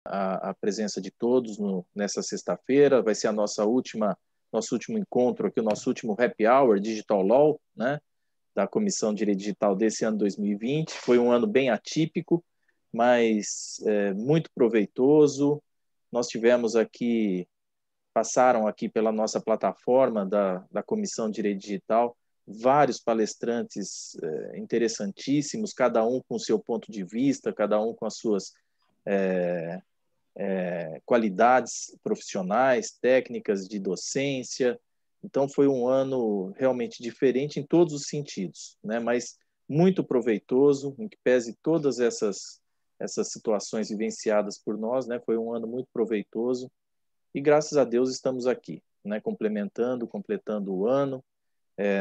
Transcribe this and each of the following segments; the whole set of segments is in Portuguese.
a presença de todos nessa sexta-feira. Vai ser nosso último encontro aqui, o nosso último Happy Hour Digital Law, né, da Comissão de Direito Digital desse ano 2020. Foi um ano bem atípico, mas muito proveitoso. Nós tivemos aqui, passaram aqui pela nossa plataforma da Comissão de Direito Digital, vários palestrantes interessantíssimos, cada um com o seu ponto de vista, cada um com as suas qualidades profissionais, técnicas de docência. Então, foi um ano realmente diferente em todos os sentidos, né? Mas muito proveitoso, em que pese todas essas situações vivenciadas por nós, né? Foi um ano muito proveitoso e, graças a Deus, estamos aqui, né? Completando o ano,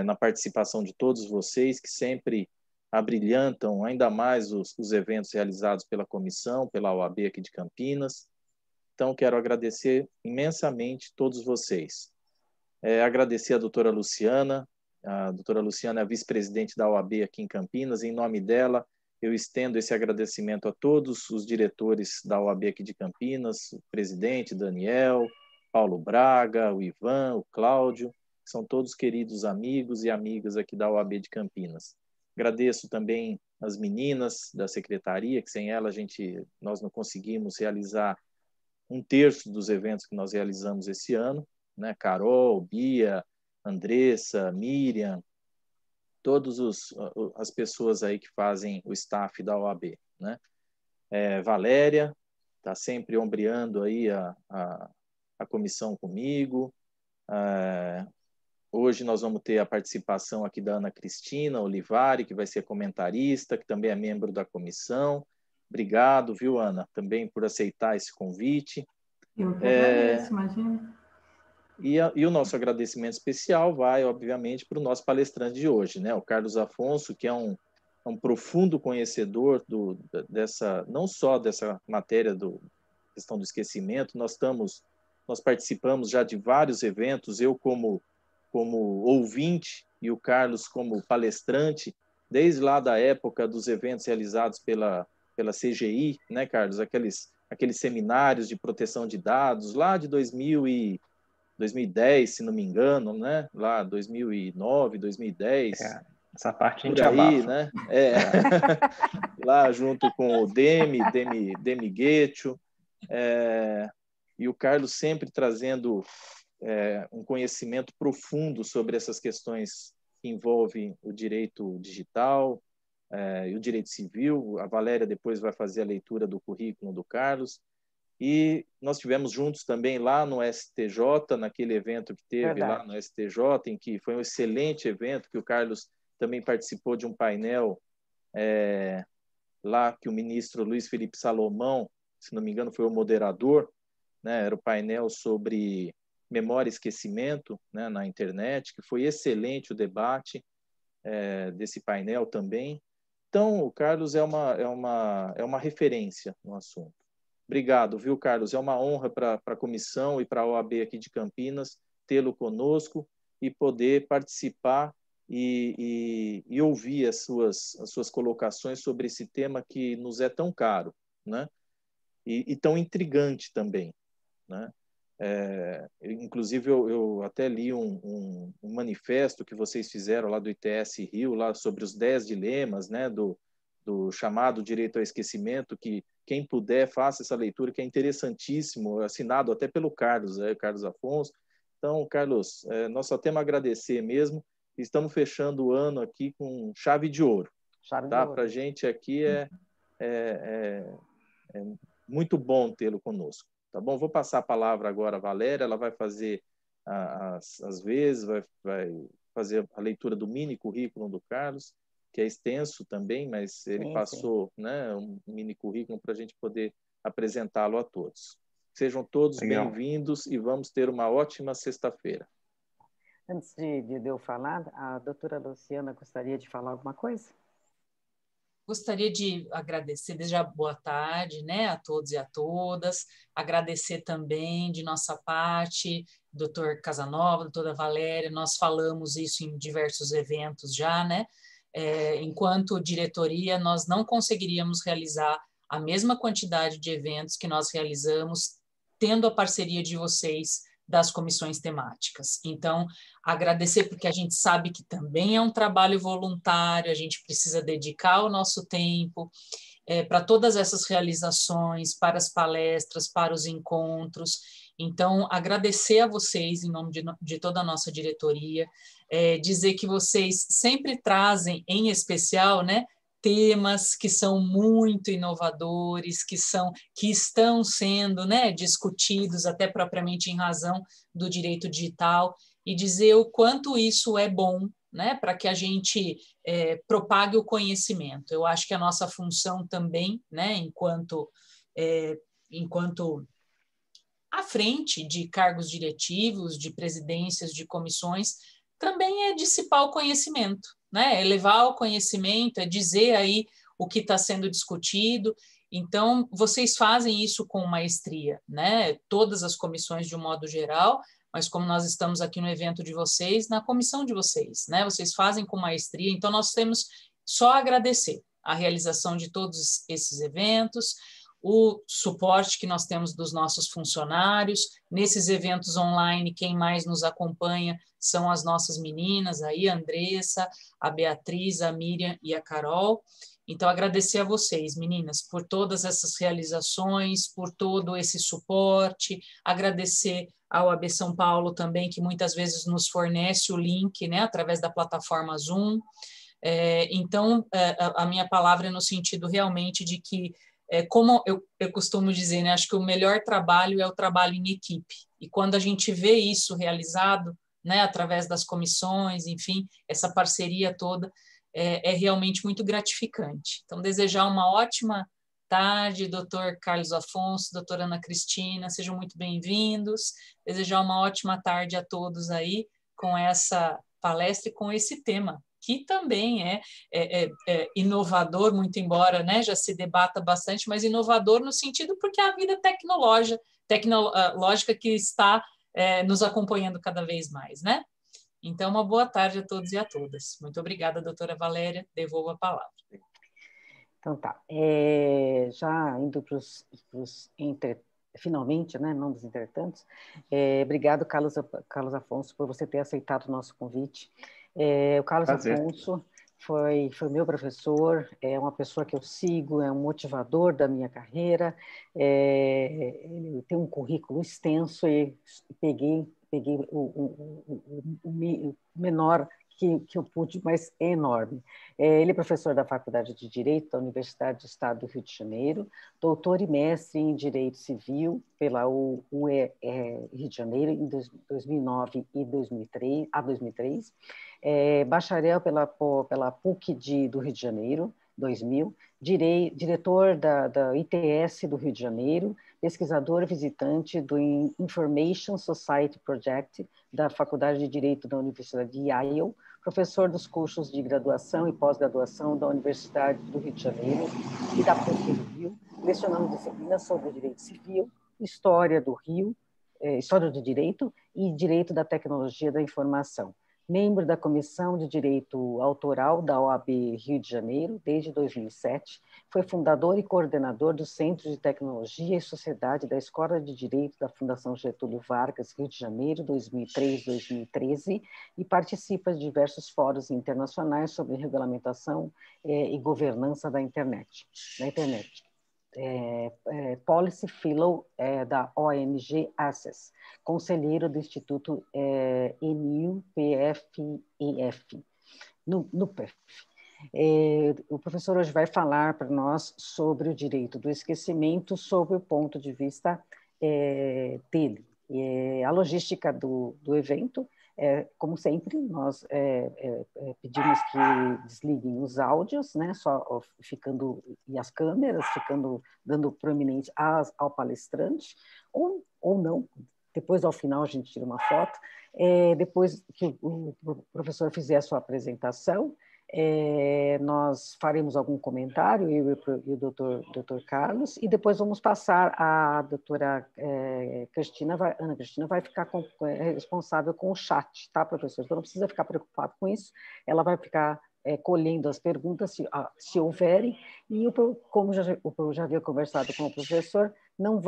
na participação de todos vocês, que sempre abrilhantam ainda mais os eventos realizados pela comissão, pela OAB aqui de Campinas. Então, quero agradecer imensamente todos vocês. Agradecer a doutora Luciana. A doutora Luciana é a vice-presidente da OAB aqui em Campinas. Em nome dela, eu estendo esse agradecimento a todos os diretores da OAB aqui de Campinas, o presidente Daniel, Paulo Braga, o Ivan, o Cláudio, que são todos queridos amigos e amigas aqui da OAB de Campinas. Agradeço também as meninas da secretaria, que sem ela nós não conseguimos realizar 1/3 dos eventos que nós realizamos esse ano, né? Carol, Bia, Andressa, Miriam, todas as pessoas aí que fazem o staff da OAB, né? Valéria está sempre ombreando aí a comissão comigo. Hoje nós vamos ter a participação aqui da Ana Cristina Olivari, que vai ser comentarista, que também é membro da comissão. Obrigado, viu, Ana, também por aceitar esse convite. Eu que agradeço, imagina. E o nosso agradecimento especial vai, obviamente, para o nosso palestrante de hoje, né? O Carlos Afonso, que é um profundo conhecedor não só dessa matéria questão do esquecimento. Nós participamos já de vários eventos, eu como ouvinte e o Carlos como palestrante, desde lá da época dos eventos realizados pela CGI, né, Carlos? Aqueles seminários de proteção de dados lá de 2010, se não me engano, né? Lá 2009, 2010. Essa parte a gente por aí, abafa. né? Lá junto com o Demi Guetio, e o Carlos sempre trazendo um conhecimento profundo sobre essas questões que envolvem o direito digital e o direito civil. A Valéria depois vai fazer a leitura do currículo do Carlos. E nós tivemos juntos também lá no STJ, naquele evento que teve lá no STJ, em que foi um excelente evento, que o Carlos também participou de um painel lá que o ministro Luiz Felipe Salomão, se não me engano, foi o moderador, né? Era o painel sobre memória e esquecimento, né, na internet, que foi excelente o debate desse painel também. Então, o Carlos é uma referência no assunto. Obrigado, viu, Carlos? É uma honra para a comissão e para a OAB aqui de Campinas tê-lo conosco e poder participar e ouvir as suas colocações sobre esse tema que nos é tão caro, né? E tão intrigante também, né? Inclusive, eu até li um manifesto que vocês fizeram lá do ITS Rio, lá sobre os 10 dilemas, né, do chamado direito ao esquecimento, que quem puder faça essa leitura, que é interessantíssimo, assinado até pelo Carlos, Carlos Afonso. Então, Carlos, nós só temos a agradecer mesmo. Estamos fechando o ano aqui com chave de ouro. Tá? Para a gente aqui é muito bom tê-lo conosco. Tá bom? Vou passar a palavra agora à Valéria, ela vai fazer as vezes, vai fazer a leitura do mini currículo do Carlos, que é extenso também, mas ele passou, né, um mini currículo para a gente poder apresentá-lo a todos. Sejam todos bem-vindos e vamos ter uma ótima sexta-feira. Antes de eu falar, a doutora Luciana gostaria de falar alguma coisa? Gostaria de agradecer, desde já boa tarde, né, a todos e a todas, agradecer também de nossa parte, doutor Casanova, doutora Valéria, nós falamos isso em diversos eventos já, né, enquanto diretoria nós não conseguiríamos realizar a mesma quantidade de eventos que nós realizamos, tendo a parceria de vocês das comissões temáticas. Então, agradecer, porque a gente sabe que também é um trabalho voluntário, a gente precisa dedicar o nosso tempo para todas essas realizações, para as palestras, para os encontros. Então, agradecer a vocês, em nome de toda a nossa diretoria, dizer que vocês sempre trazem, em especial, né, temas que são muito inovadores, que estão sendo, né, discutidos até propriamente em razão do direito digital, e dizer o quanto isso é bom, né, para que a gente propague o conhecimento. Eu acho que a nossa função também, né, enquanto à frente de cargos diretivos, de presidências, de comissões, também é dissipar o conhecimento, né? É levar o conhecimento, é dizer aí o que está sendo discutido. Então, vocês fazem isso com maestria, né? Todas as comissões de um modo geral, mas como nós estamos aqui no evento de vocês, na comissão de vocês, né? Vocês fazem com maestria, então nós temos só a agradecer a realização de todos esses eventos, o suporte que nós temos dos nossos funcionários. Nesses eventos online, quem mais nos acompanha são as nossas meninas, aí, a Andressa, a Beatriz, a Miriam e a Carol. Então, agradecer a vocês, meninas, por todas essas realizações, por todo esse suporte, agradecer ao AB São Paulo também, que muitas vezes nos fornece o link, né, através da plataforma Zoom. Então, a minha palavra é no sentido realmente de que, como eu costumo dizer, né, acho que o melhor trabalho é o trabalho em equipe. E quando a gente vê isso realizado, né, através das comissões, enfim, essa parceria toda, é realmente muito gratificante. Então, desejar uma ótima tarde, doutor Carlos Afonso, doutora Ana Cristina, sejam muito bem-vindos. Desejar uma ótima tarde a todos aí com essa palestra e com esse tema, que também é inovador, muito embora, né, já se debata bastante, mas inovador no sentido porque a vida tecnológica que está nos acompanhando cada vez mais, né? Então, uma boa tarde a todos e a todas. Muito obrigada, doutora Valéria. Devolvo a palavra. Então tá. Já indo para os finalmente, né, não dos entretantos, obrigado, Carlos Afonso, por você ter aceitado o nosso convite. O Carlos Afonso foi meu professor, é uma pessoa que eu sigo, é um motivador da minha carreira, ele tem um currículo extenso e peguei o menor que eu pude, mas é enorme. Ele é professor da Faculdade de Direito da Universidade do Estado do Rio de Janeiro, doutor e mestre em Direito Civil pela UE Rio de Janeiro em 2009 e 2003, bacharel pela PUC do Rio de Janeiro, 2000, diretor da ITS do Rio de Janeiro, pesquisador visitante do Information Society Project da Faculdade de Direito da Universidade de Yale, professor dos cursos de graduação e pós-graduação da Universidade do Rio de Janeiro e da PUC do Rio, lecionando disciplinas sobre direito civil, história do Rio, história do direito e direito da tecnologia da informação. Membro da Comissão de Direito Autoral da OAB Rio de Janeiro desde 2007, foi fundador e coordenador do Centro de Tecnologia e Sociedade da Escola de Direito da Fundação Getúlio Vargas, Rio de Janeiro, 2003-2013, e participa de diversos fóruns internacionais sobre regulamentação e governança da internet. Policy Fellow da ONG Access, conselheiro do Instituto NUPEF. O professor hoje vai falar para nós sobre o direito do esquecimento, sob o ponto de vista dele. A logística do evento, como sempre, nós pedimos que desliguem os áudios, né, só ficando, e as câmeras, dando proeminência ao palestrante, ou não. Depois, ao final, a gente tira uma foto. Depois que o professor fizer a sua apresentação, nós faremos algum comentário, eu e o doutor Carlos, e depois vamos passar a doutora Ana Cristina vai ficar responsável com o chat, tá, professor? Então não precisa ficar preocupado com isso, ela vai ficar colhendo as perguntas, se houverem, e como eu já havia conversado com o professor, não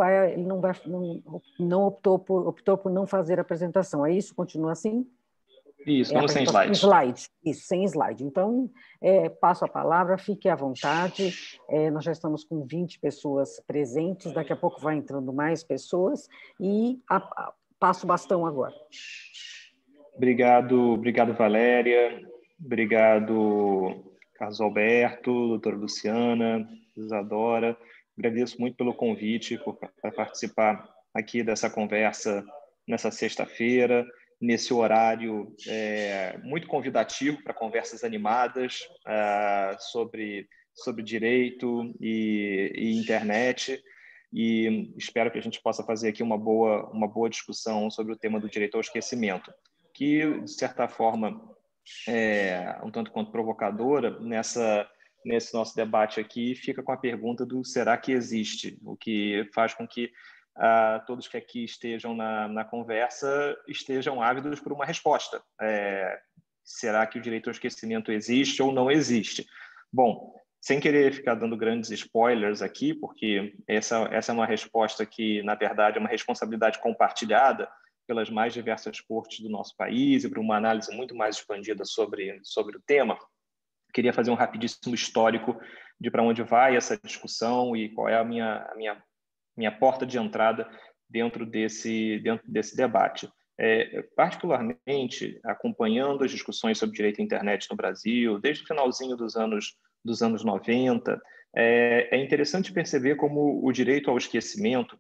optou por não fazer a apresentação. É isso? Continua assim? Isso, vamos sem slides. Slide. Isso, sem slide. Então, passo a palavra, fique à vontade. Nós já estamos com 20 pessoas presentes, daqui a pouco vai entrando mais pessoas, e passo o bastão agora. Obrigado, Valéria. Obrigado, Carlos Alberto, doutora Luciana, Isadora. Agradeço muito pelo convite para participar aqui dessa conversa nessa sexta-feira, nesse horário muito convidativo para conversas animadas sobre direito e internet. E espero que a gente possa fazer aqui uma boa discussão sobre o tema do direito ao esquecimento, que, de certa forma, um tanto quanto provocadora nesse nosso debate aqui, fica com a pergunta do será que existe? O que faz com que todos que aqui estejam na conversa estejam ávidos por uma resposta. Será que o direito ao esquecimento existe ou não existe? Bom, sem querer ficar dando grandes spoilers aqui, porque essa é uma resposta que, na verdade, é uma responsabilidade compartilhada pelas mais diversas cortes do nosso país e para uma análise muito mais expandida sobre o tema, queria fazer um rapidíssimo histórico de para onde vai essa discussão e qual é a minha porta de entrada dentro desse debate. Particularmente, acompanhando as discussões sobre direito à internet no Brasil, desde o finalzinho dos anos 90, é interessante perceber como o direito ao esquecimento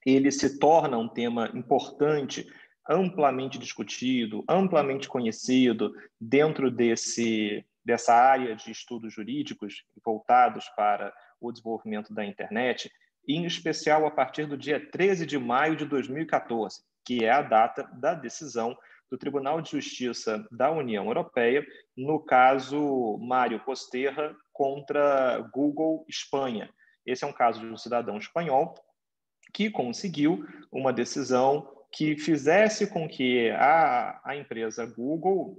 ele se torna um tema importante, amplamente discutido, amplamente conhecido dentro dessa área de estudos jurídicos voltados para o desenvolvimento da internet, em especial a partir do dia 13 de maio de 2014, que é a data da decisão do Tribunal de Justiça da União Europeia, no caso Mário Posterra contra Google Espanha. Esse é um caso de um cidadão espanhol que conseguiu uma decisão que fizesse com que a empresa Google,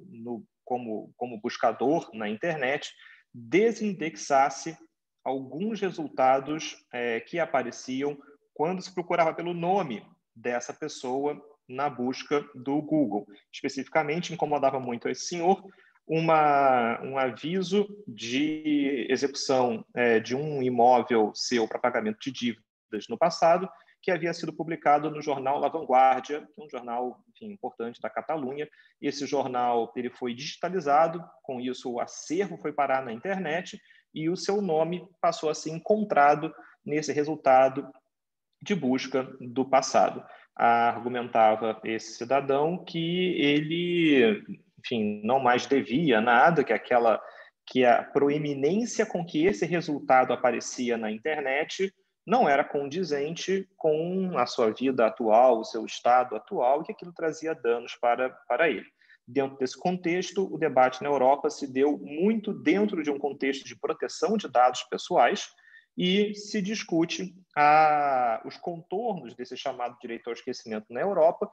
como buscador na internet, desindexasse alguns resultados que apareciam quando se procurava pelo nome dessa pessoa na busca do Google. Especificamente, incomodava muito esse senhor um aviso de execução de um imóvel seu para pagamento de dívidas no passado, que havia sido publicado no jornal La Vanguardia, que é um jornal, enfim, importante da Catalunha. Esse jornal ele foi digitalizado, com isso o acervo foi parar na internet e o seu nome passou a ser encontrado nesse resultado de busca do passado. Argumentava esse cidadão que ele, enfim, não mais devia nada, que a proeminência com que esse resultado aparecia na internet não era condizente com a sua vida atual, o seu estado atual, e que aquilo trazia danos para ele. Dentro desse contexto, o debate na Europa se deu muito dentro de um contexto de proteção de dados pessoais e se discute os contornos desse chamado direito ao esquecimento na Europa,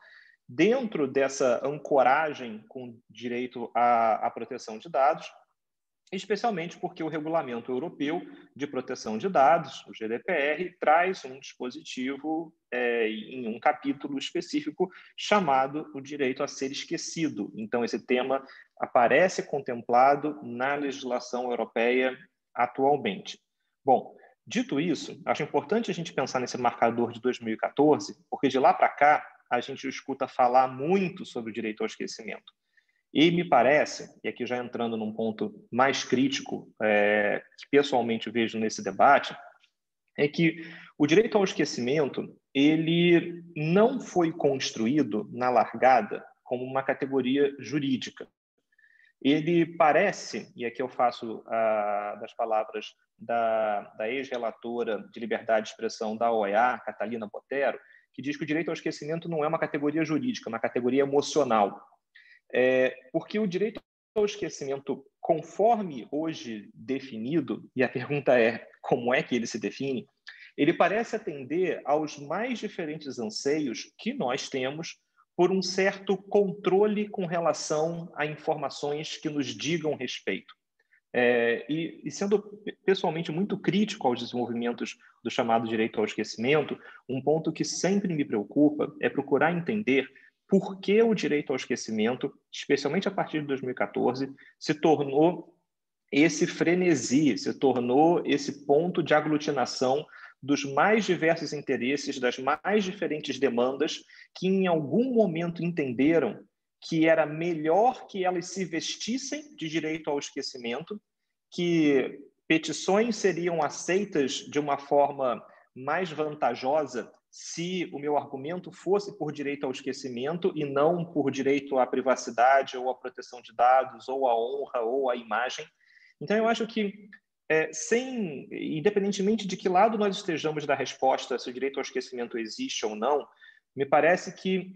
dentro dessa ancoragem com direito à proteção de dados, especialmente porque o Regulamento Europeu de Proteção de Dados, o GDPR, traz um dispositivo em um capítulo específico chamado o direito a ser esquecido. Então, esse tema aparece contemplado na legislação europeia atualmente. Bom, dito isso, acho importante a gente pensar nesse marcador de 2014, porque de lá para cá a gente escuta falar muito sobre o direito ao esquecimento. E me parece, e aqui já entrando num ponto mais crítico, que pessoalmente vejo nesse debate, é que o direito ao esquecimento ele não foi construído na largada como uma categoria jurídica. Ele parece, e aqui eu faço das palavras da ex-relatora de liberdade de expressão da OEA, Catalina Botero, que diz que o direito ao esquecimento não é uma categoria jurídica, é uma categoria emocional. Porque o direito ao esquecimento, conforme hoje definido, e a pergunta é como é que ele se define, ele parece atender aos mais diferentes anseios que nós temos por um certo controle com relação a informações que nos digam respeito. E sendo pessoalmente muito crítico aos desenvolvimentos do chamado direito ao esquecimento, um ponto que sempre me preocupa é procurar entender por que o direito ao esquecimento, especialmente a partir de 2014, se tornou esse frenesi, se tornou esse ponto de aglutinação dos mais diversos interesses, das mais diferentes demandas, que em algum momento entenderam que era melhor que elas se vestissem de direito ao esquecimento, que petições seriam aceitas de uma forma mais vantajosa se o meu argumento fosse por direito ao esquecimento e não por direito à privacidade ou à proteção de dados ou à honra ou à imagem. Então, eu acho que, independentemente de que lado nós estejamos da resposta, se o direito ao esquecimento existe ou não, me parece que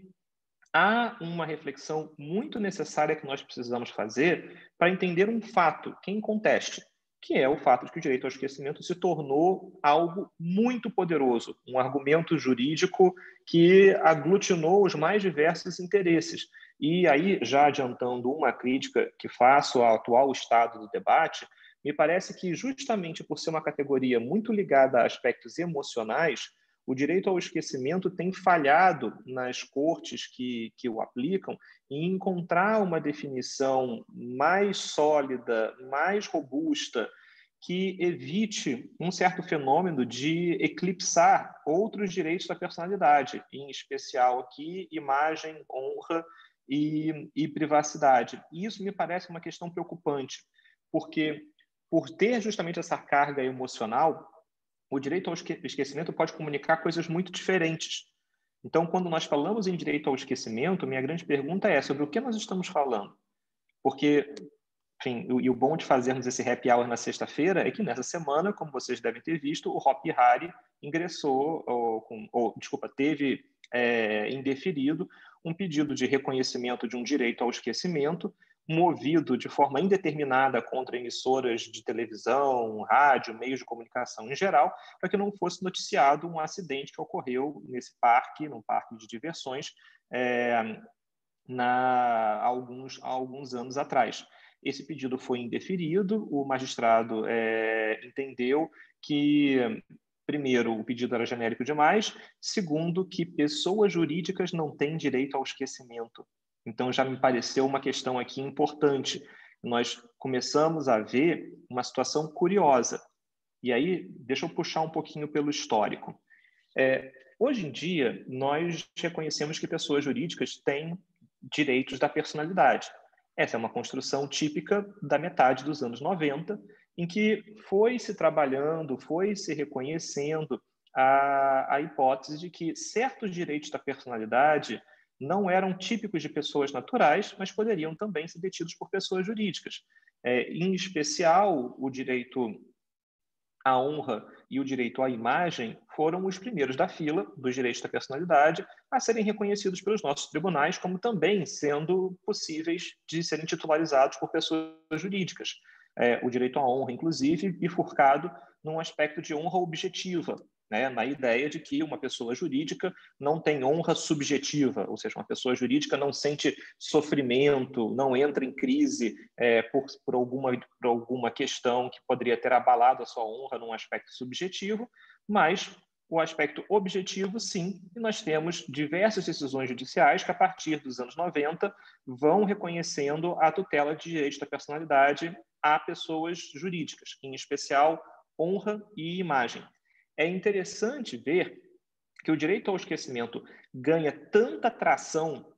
há uma reflexão muito necessária que nós precisamos fazer para entender um fato que conteste, que é o fato de que o direito ao esquecimento se tornou algo muito poderoso, um argumento jurídico que aglutinou os mais diversos interesses. E aí, já adiantando uma crítica que faço ao atual estado do debate, me parece que justamente por ser uma categoria muito ligada a aspectos emocionais, o direito ao esquecimento tem falhado nas cortes que o aplicam em encontrar uma definição mais sólida, mais robusta, que evite um certo fenômeno de eclipsar outros direitos da personalidade, em especial aqui, imagem, honra e privacidade. E isso me parece uma questão preocupante, porque por ter justamente essa carga emocional, o direito ao esquecimento pode comunicar coisas muito diferentes. Então, quando nós falamos em direito ao esquecimento, minha grande pergunta é sobre o que nós estamos falando. Porque, enfim, e o bom de fazermos esse happy hour na sexta-feira é que nessa semana, como vocês devem ter visto, o Hopi Hari teve indeferido um pedido de reconhecimento de um direito ao esquecimento movido de forma indeterminada contra emissoras de televisão, rádio, meios de comunicação em geral, para que não fosse noticiado um acidente que ocorreu num parque de diversões, há alguns anos atrás. Esse pedido foi indeferido, o magistrado entendeu que, primeiro, o pedido era genérico demais, segundo, que pessoas jurídicas não têm direito ao esquecimento. Então, já me pareceu uma questão aqui importante. Nós começamos a ver uma situação curiosa. E aí, deixa eu puxar um pouquinho pelo histórico. Hoje em dia, nós reconhecemos que pessoas jurídicas têm direitos da personalidade. Essa é uma construção típica da metade dos anos 90, em que foi se trabalhando, foi se reconhecendo a hipótese de que certos direitos da personalidade não eram típicos de pessoas naturais, mas poderiam também ser detidos por pessoas jurídicas. Em especial, o direito à honra e o direito à imagem foram os primeiros da fila dos direitos da personalidade a serem reconhecidos pelos nossos tribunais como também sendo possíveis de serem titularizados por pessoas jurídicas. O direito à honra, inclusive, bifurcado num aspecto de honra objetiva, na ideia de que uma pessoa jurídica não tem honra subjetiva, ou seja, uma pessoa jurídica não sente sofrimento, não entra em crise por alguma questão que poderia ter abalado a sua honra num aspecto subjetivo, mas o aspecto objetivo, sim, e nós temos diversas decisões judiciais que, a partir dos anos 90, vão reconhecendo a tutela de direitos da personalidade a pessoas jurídicas, em especial honra e imagem. É interessante ver que o direito ao esquecimento ganha tanta tração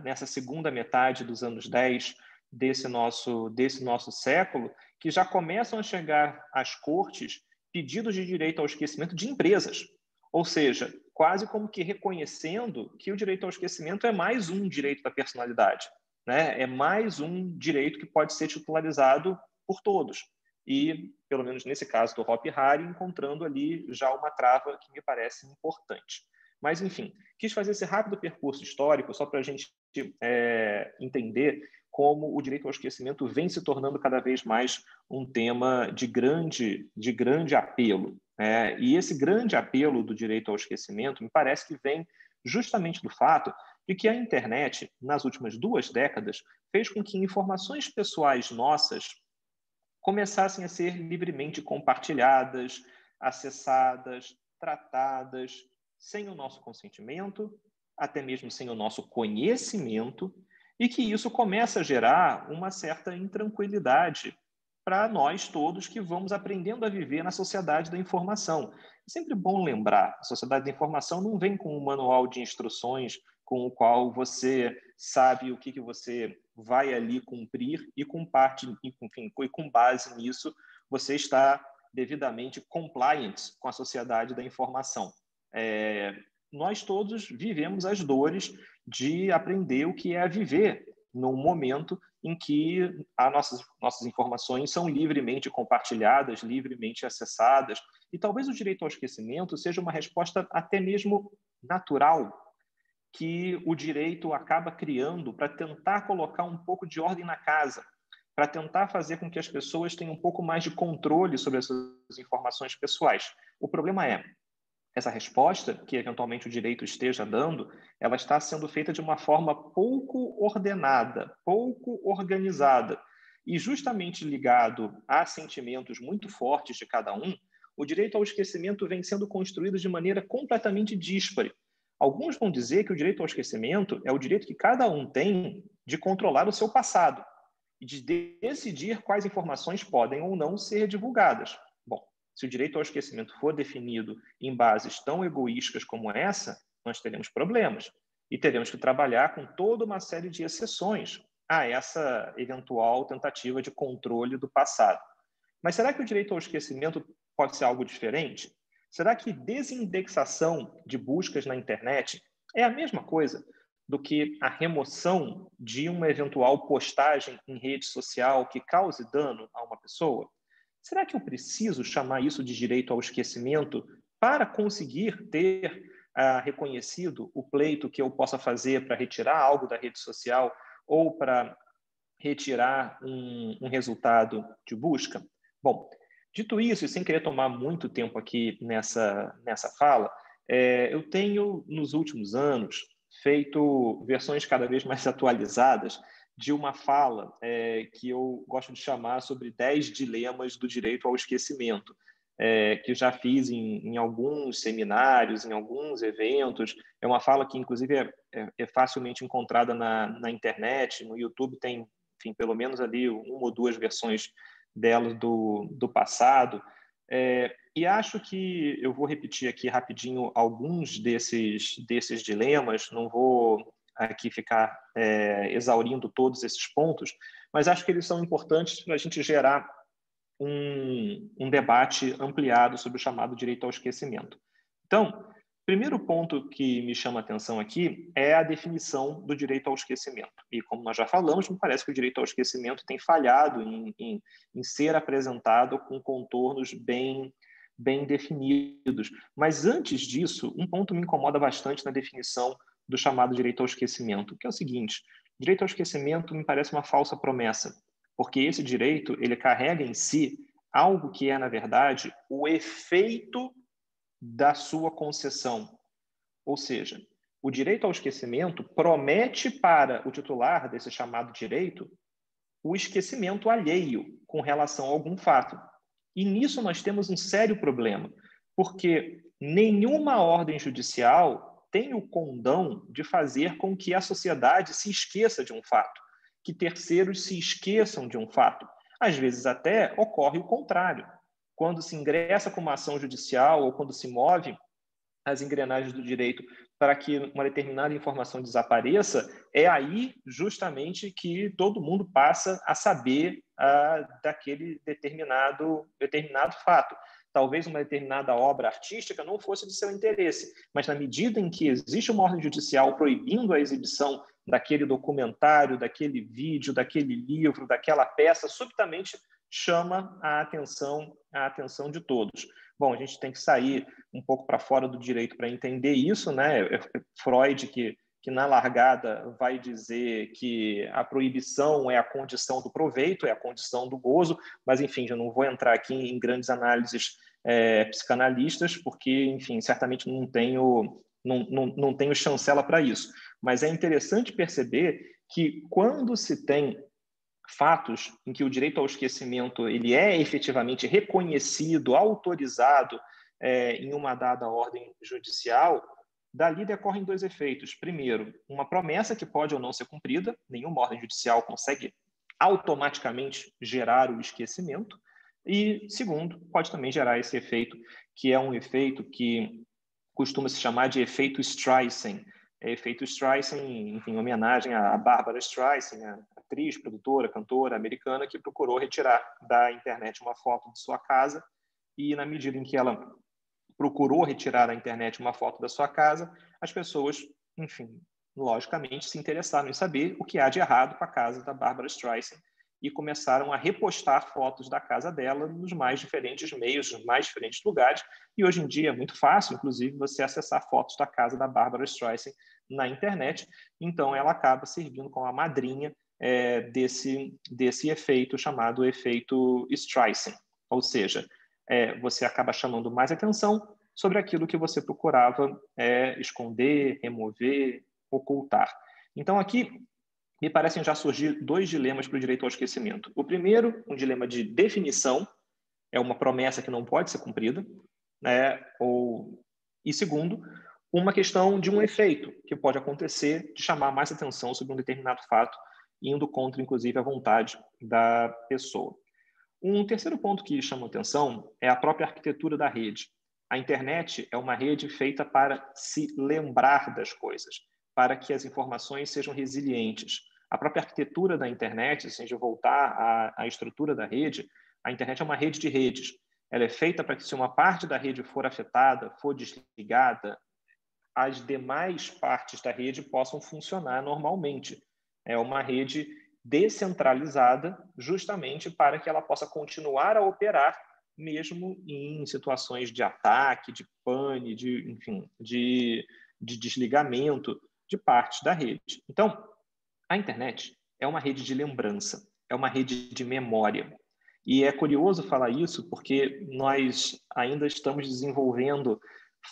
nessa segunda metade dos anos 10 desse nosso século, que já começam a chegar às cortes pedidos de direito ao esquecimento de empresas. Ou seja, quase como que reconhecendo que o direito ao esquecimento é mais um direito da personalidade, é mais um direito que pode ser titularizado por todos. E, pelo menos nesse caso do Hopi Hari, encontrando ali já uma trava que me parece importante. Mas, enfim, quis fazer esse rápido percurso histórico só para a gente entender como o direito ao esquecimento vem se tornando cada vez mais um tema de grande apelo. E esse grande apelo do direito ao esquecimento me parece que vem justamente do fato de que a internet, nas últimas 2 décadas, fez com que informações pessoais nossas começassem a ser livremente compartilhadas, acessadas, tratadas, sem o nosso consentimento, até mesmo sem o nosso conhecimento, e que isso começa a gerar uma certa intranquilidade para nós todos que vamos aprendendo a viver na sociedade da informação. É sempre bom lembrar, a sociedade da informação não vem com um manual de instruções com o qual você sabe o que você vai ali cumprir e com base nisso você está devidamente compliant com a sociedade da informação. Nós todos vivemos as dores de aprender o que é viver num momento em que nossas informações são livremente compartilhadas, livremente acessadas, e talvez o direito ao esquecimento seja uma resposta até mesmo natural que o direito acaba criando para tentar colocar um pouco de ordem na casa, para tentar fazer com que as pessoas tenham um pouco mais de controle sobre as suas informações pessoais. O problema é, essa resposta que eventualmente o direito esteja dando, ela está sendo feita de uma forma pouco ordenada, pouco organizada. E justamente ligado a sentimentos muito fortes de cada um, o direito ao esquecimento vem sendo construído de maneira completamente díspare. Alguns vão dizer que o direito ao esquecimento é o direito que cada um tem de controlar o seu passado e de decidir quais informações podem ou não ser divulgadas. Bom, se o direito ao esquecimento for definido em bases tão egoístas como essa, nós teremos problemas e teremos que trabalhar com toda uma série de exceções a essa eventual tentativa de controle do passado. Mas será que o direito ao esquecimento pode ser algo diferente? Será que desindexação de buscas na internet é a mesma coisa do que a remoção de uma eventual postagem em rede social que cause dano a uma pessoa? Será que eu preciso chamar isso de direito ao esquecimento para conseguir ter reconhecido o pleito que eu possa fazer para retirar algo da rede social ou para retirar um resultado de busca? Bom, dito isso, e sem querer tomar muito tempo aqui nessa fala, eu tenho, nos últimos anos, feito versões cada vez mais atualizadas de uma fala que eu gosto de chamar sobre 10 dilemas do direito ao esquecimento, que já fiz em alguns seminários, em alguns eventos. É uma fala que, inclusive, é facilmente encontrada na internet, no YouTube tem, enfim, pelo menos ali uma ou duas versões dela do passado. E acho que eu vou repetir aqui rapidinho alguns desses dilemas, não vou aqui ficar exaurindo todos esses pontos, mas acho que eles são importantes para a gente gerar um debate ampliado sobre o chamado direito ao esquecimento. Então, primeiro ponto que me chama a atenção aqui é a definição do direito ao esquecimento. E como nós já falamos, me parece que o direito ao esquecimento tem falhado em ser apresentado com contornos bem definidos. Mas antes disso, um ponto me incomoda bastante na definição do chamado direito ao esquecimento, que é o seguinte: direito ao esquecimento me parece uma falsa promessa, porque esse direito ele carrega em si algo que é, na verdade, o efeito da sua concessão. Ou seja, o direito ao esquecimento promete para o titular desse chamado direito o esquecimento alheio com relação a algum fato. E nisso nós temos um sério problema, porque nenhuma ordem judicial tem o condão de fazer com que a sociedade se esqueça de um fato, que terceiros se esqueçam de um fato. Às vezes até ocorre o contrário. Quando se ingressa com uma ação judicial ou quando se move as engrenagens do direito para que uma determinada informação desapareça, é aí justamente que todo mundo passa a saber daquele determinado fato. Talvez uma determinada obra artística não fosse de seu interesse, mas na medida em que existe uma ordem judicial proibindo a exibição daquele documentário, daquele vídeo, daquele livro, daquela peça, subitamente chama a atenção de todos. Bom, a gente tem que sair um pouco para fora do direito para entender isso, né? Freud, que na largada vai dizer que a proibição é a condição do proveito, é a condição do gozo, mas, enfim, já não vou entrar aqui em grandes análises psicanalistas, porque, enfim, certamente não tenho chancela para isso. Mas é interessante perceber que, quando se tem fatos em que o direito ao esquecimento ele é efetivamente reconhecido, autorizado em uma dada ordem judicial, dali decorrem dois efeitos. Primeiro, uma promessa que pode ou não ser cumprida, nenhuma ordem judicial consegue automaticamente gerar o esquecimento, e segundo, pode também gerar esse efeito, que é um efeito que costuma se chamar de efeito Streisand. Efeito Streisand, enfim, em homenagem a Barbra Streisand, a atriz, produtora, cantora americana, que procurou retirar da internet uma foto de sua casa, e na medida em que ela procurou retirar da internet uma foto da sua casa, as pessoas, enfim, logicamente se interessaram em saber o que há de errado com a casa da Barbra Streisand e começaram a repostar fotos da casa dela nos mais diferentes meios, nos mais diferentes lugares. E hoje em dia é muito fácil, inclusive, você acessar fotos da casa da Barbra Streisand na internet. Então, ela acaba servindo como a madrinha desse efeito chamado efeito Streisand. Ou seja, você acaba chamando mais atenção sobre aquilo que você procurava esconder, remover, ocultar. Então, aqui me parecem já surgir dois dilemas para o direito ao esquecimento. O primeiro, um dilema de definição, é uma promessa que não pode ser cumprida, e segundo, uma questão de um efeito que pode acontecer de chamar mais atenção sobre um determinado fato, indo contra, inclusive, a vontade da pessoa. Um terceiro ponto que chama atenção é a própria arquitetura da rede. A internet é uma rede feita para se lembrar das coisas, para que as informações sejam resilientes. A própria arquitetura da internet, se a gente voltar à estrutura da rede, a internet é uma rede de redes. Ela é feita para que, se uma parte da rede for afetada, for desligada, as demais partes da rede possam funcionar normalmente. É uma rede descentralizada justamente para que ela possa continuar a operar mesmo em situações de ataque, de pane, de desligamento de partes da rede. Então, a internet é uma rede de lembrança, é uma rede de memória. E é curioso falar isso porque nós ainda estamos desenvolvendo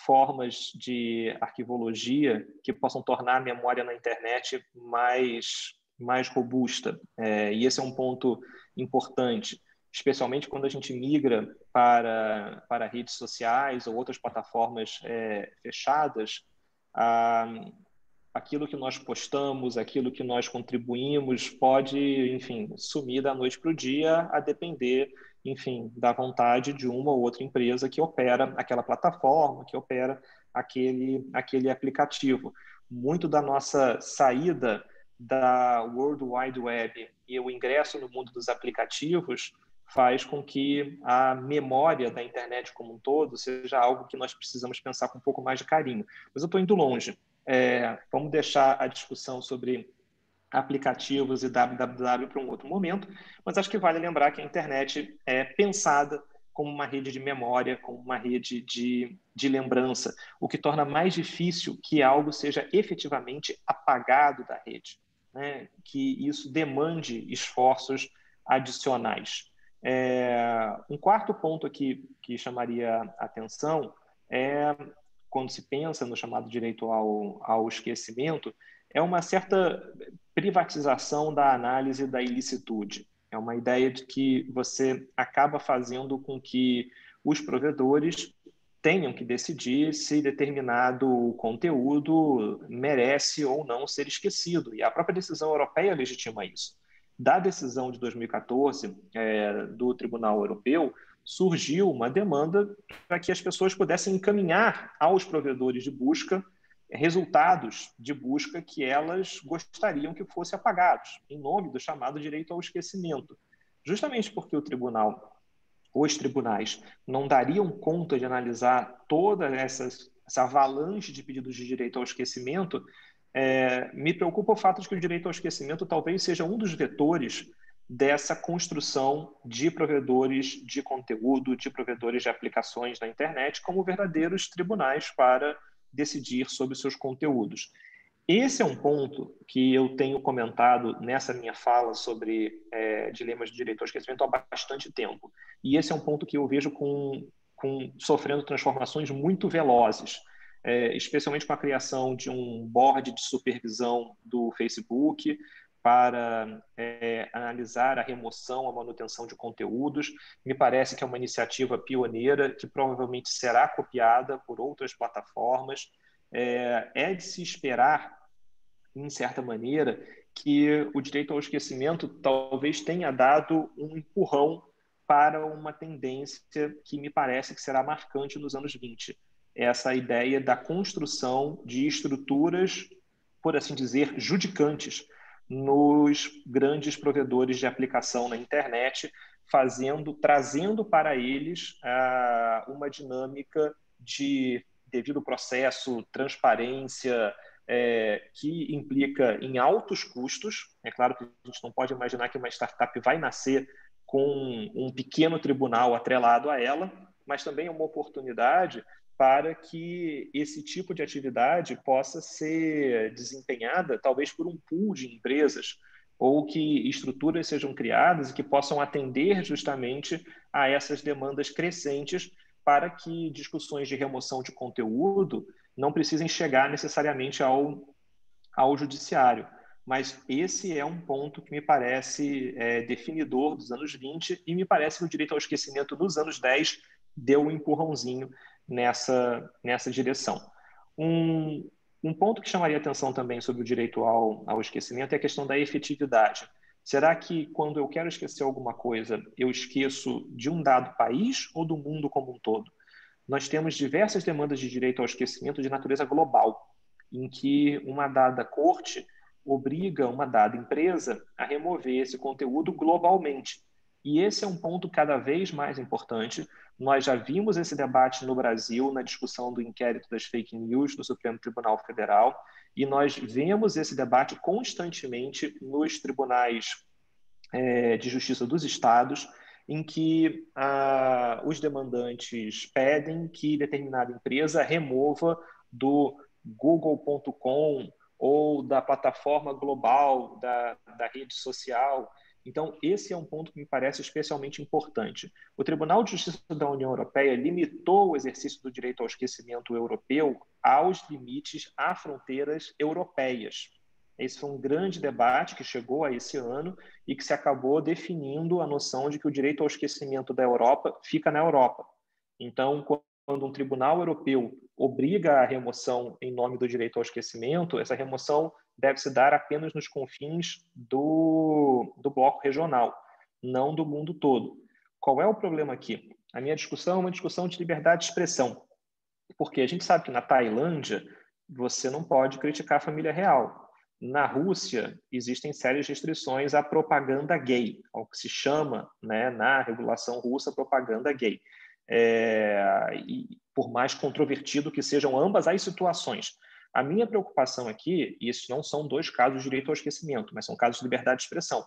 formas de arquivologia que possam tornar a memória na internet mais robusta. E esse é um ponto importante, especialmente quando a gente migra para redes sociais ou outras plataformas fechadas. Aquilo que nós postamos, aquilo que nós contribuímos pode, enfim, sumir da noite para o dia, a depender, enfim, da vontade de uma ou outra empresa que opera aquela plataforma, que opera aquele aplicativo. Muito da nossa saída da World Wide Web e o ingresso no mundo dos aplicativos faz com que a memória da internet como um todo seja algo que nós precisamos pensar com um pouco mais de carinho. Mas eu estou indo longe. Vamos deixar a discussão sobre aplicativos e www para um outro momento, mas acho que vale lembrar que a internet é pensada como uma rede de memória, como uma rede de lembrança, o que torna mais difícil que algo seja efetivamente apagado da rede, né? Que isso demande esforços adicionais. Um quarto ponto aqui que chamaria atenção é, quando se pensa no chamado direito ao esquecimento, é uma certa privatização da análise da ilicitude. É uma ideia de que você acaba fazendo com que os provedores tenham que decidir se determinado conteúdo merece ou não ser esquecido. E a própria decisão europeia legitima isso. Da decisão de 2014 do Tribunal Europeu, surgiu uma demanda para que as pessoas pudessem encaminhar aos provedores de busca resultados de busca que elas gostariam que fossem apagados, em nome do chamado direito ao esquecimento. Justamente porque os tribunais não dariam conta de analisar toda essa avalanche de pedidos de direito ao esquecimento, me preocupa o fato de que o direito ao esquecimento talvez seja um dos vetores dessa construção de provedores de conteúdo, de provedores de aplicações na internet, como verdadeiros tribunais para decidir sobre seus conteúdos. Esse é um ponto que eu tenho comentado nessa minha fala sobre dilemas de direito ao esquecimento há bastante tempo. E esse é um ponto que eu vejo sofrendo transformações muito velozes, especialmente com a criação de um board de supervisão do Facebook, para analisar a remoção, a manutenção de conteúdos. Me parece que é uma iniciativa pioneira que provavelmente será copiada por outras plataformas. É de se esperar, em certa maneira, que o direito ao esquecimento talvez tenha dado um empurrão para uma tendência que me parece que será marcante nos anos 20. Essa ideia da construção de estruturas, por assim dizer, judicantes nos grandes provedores de aplicação na internet, trazendo para eles uma dinâmica de devido processo, transparência, que implica em altos custos. É claro que a gente não pode imaginar que uma startup vai nascer com um pequeno tribunal atrelado a ela, mas também é uma oportunidade para que esse tipo de atividade possa ser desempenhada talvez por um pool de empresas, ou que estruturas sejam criadas e que possam atender justamente a essas demandas crescentes, para que discussões de remoção de conteúdo não precisem chegar necessariamente ao judiciário. Mas esse é um ponto que me parece definidor dos anos 20 e me parece que o direito ao esquecimento nos anos 10 deu um empurrãozinho nessa direção. Um ponto que chamaria atenção também sobre o direito ao esquecimento é a questão da efetividade. Será que quando eu quero esquecer alguma coisa, eu esqueço de um dado país ou do mundo como um todo? Nós temos diversas demandas de direito ao esquecimento de natureza global, em que uma dada corte obriga uma dada empresa a remover esse conteúdo globalmente. E esse é um ponto cada vez mais importante. Nós já vimos esse debate no Brasil, na discussão do inquérito das fake news no Supremo Tribunal Federal, e nós vemos esse debate constantemente nos tribunais de justiça dos estados, em que os demandantes pedem que determinada empresa remova do google.com ou da plataforma global da rede social. Então, esse é um ponto que me parece especialmente importante. O Tribunal de Justiça da União Europeia limitou o exercício do direito ao esquecimento europeu aos limites a fronteiras europeias. Esse foi um grande debate que chegou a esse ano e que se acabou definindo a noção de que o direito ao esquecimento da Europa fica na Europa. Então, quando um tribunal europeu obriga a remoção em nome do direito ao esquecimento, essa remoção deve se dar apenas nos confins do bloco regional, não do mundo todo. Qual é o problema aqui? A minha discussão é uma discussão de liberdade de expressão, porque a gente sabe que na Tailândia você não pode criticar a família real. Na Rússia, existem sérias restrições à propaganda gay, ao que se chama, né, na regulação russa, propaganda gay. E por mais controvertido que sejam ambas as situações. A minha preocupação aqui, e esses não são dois casos de direito ao esquecimento, mas são casos de liberdade de expressão.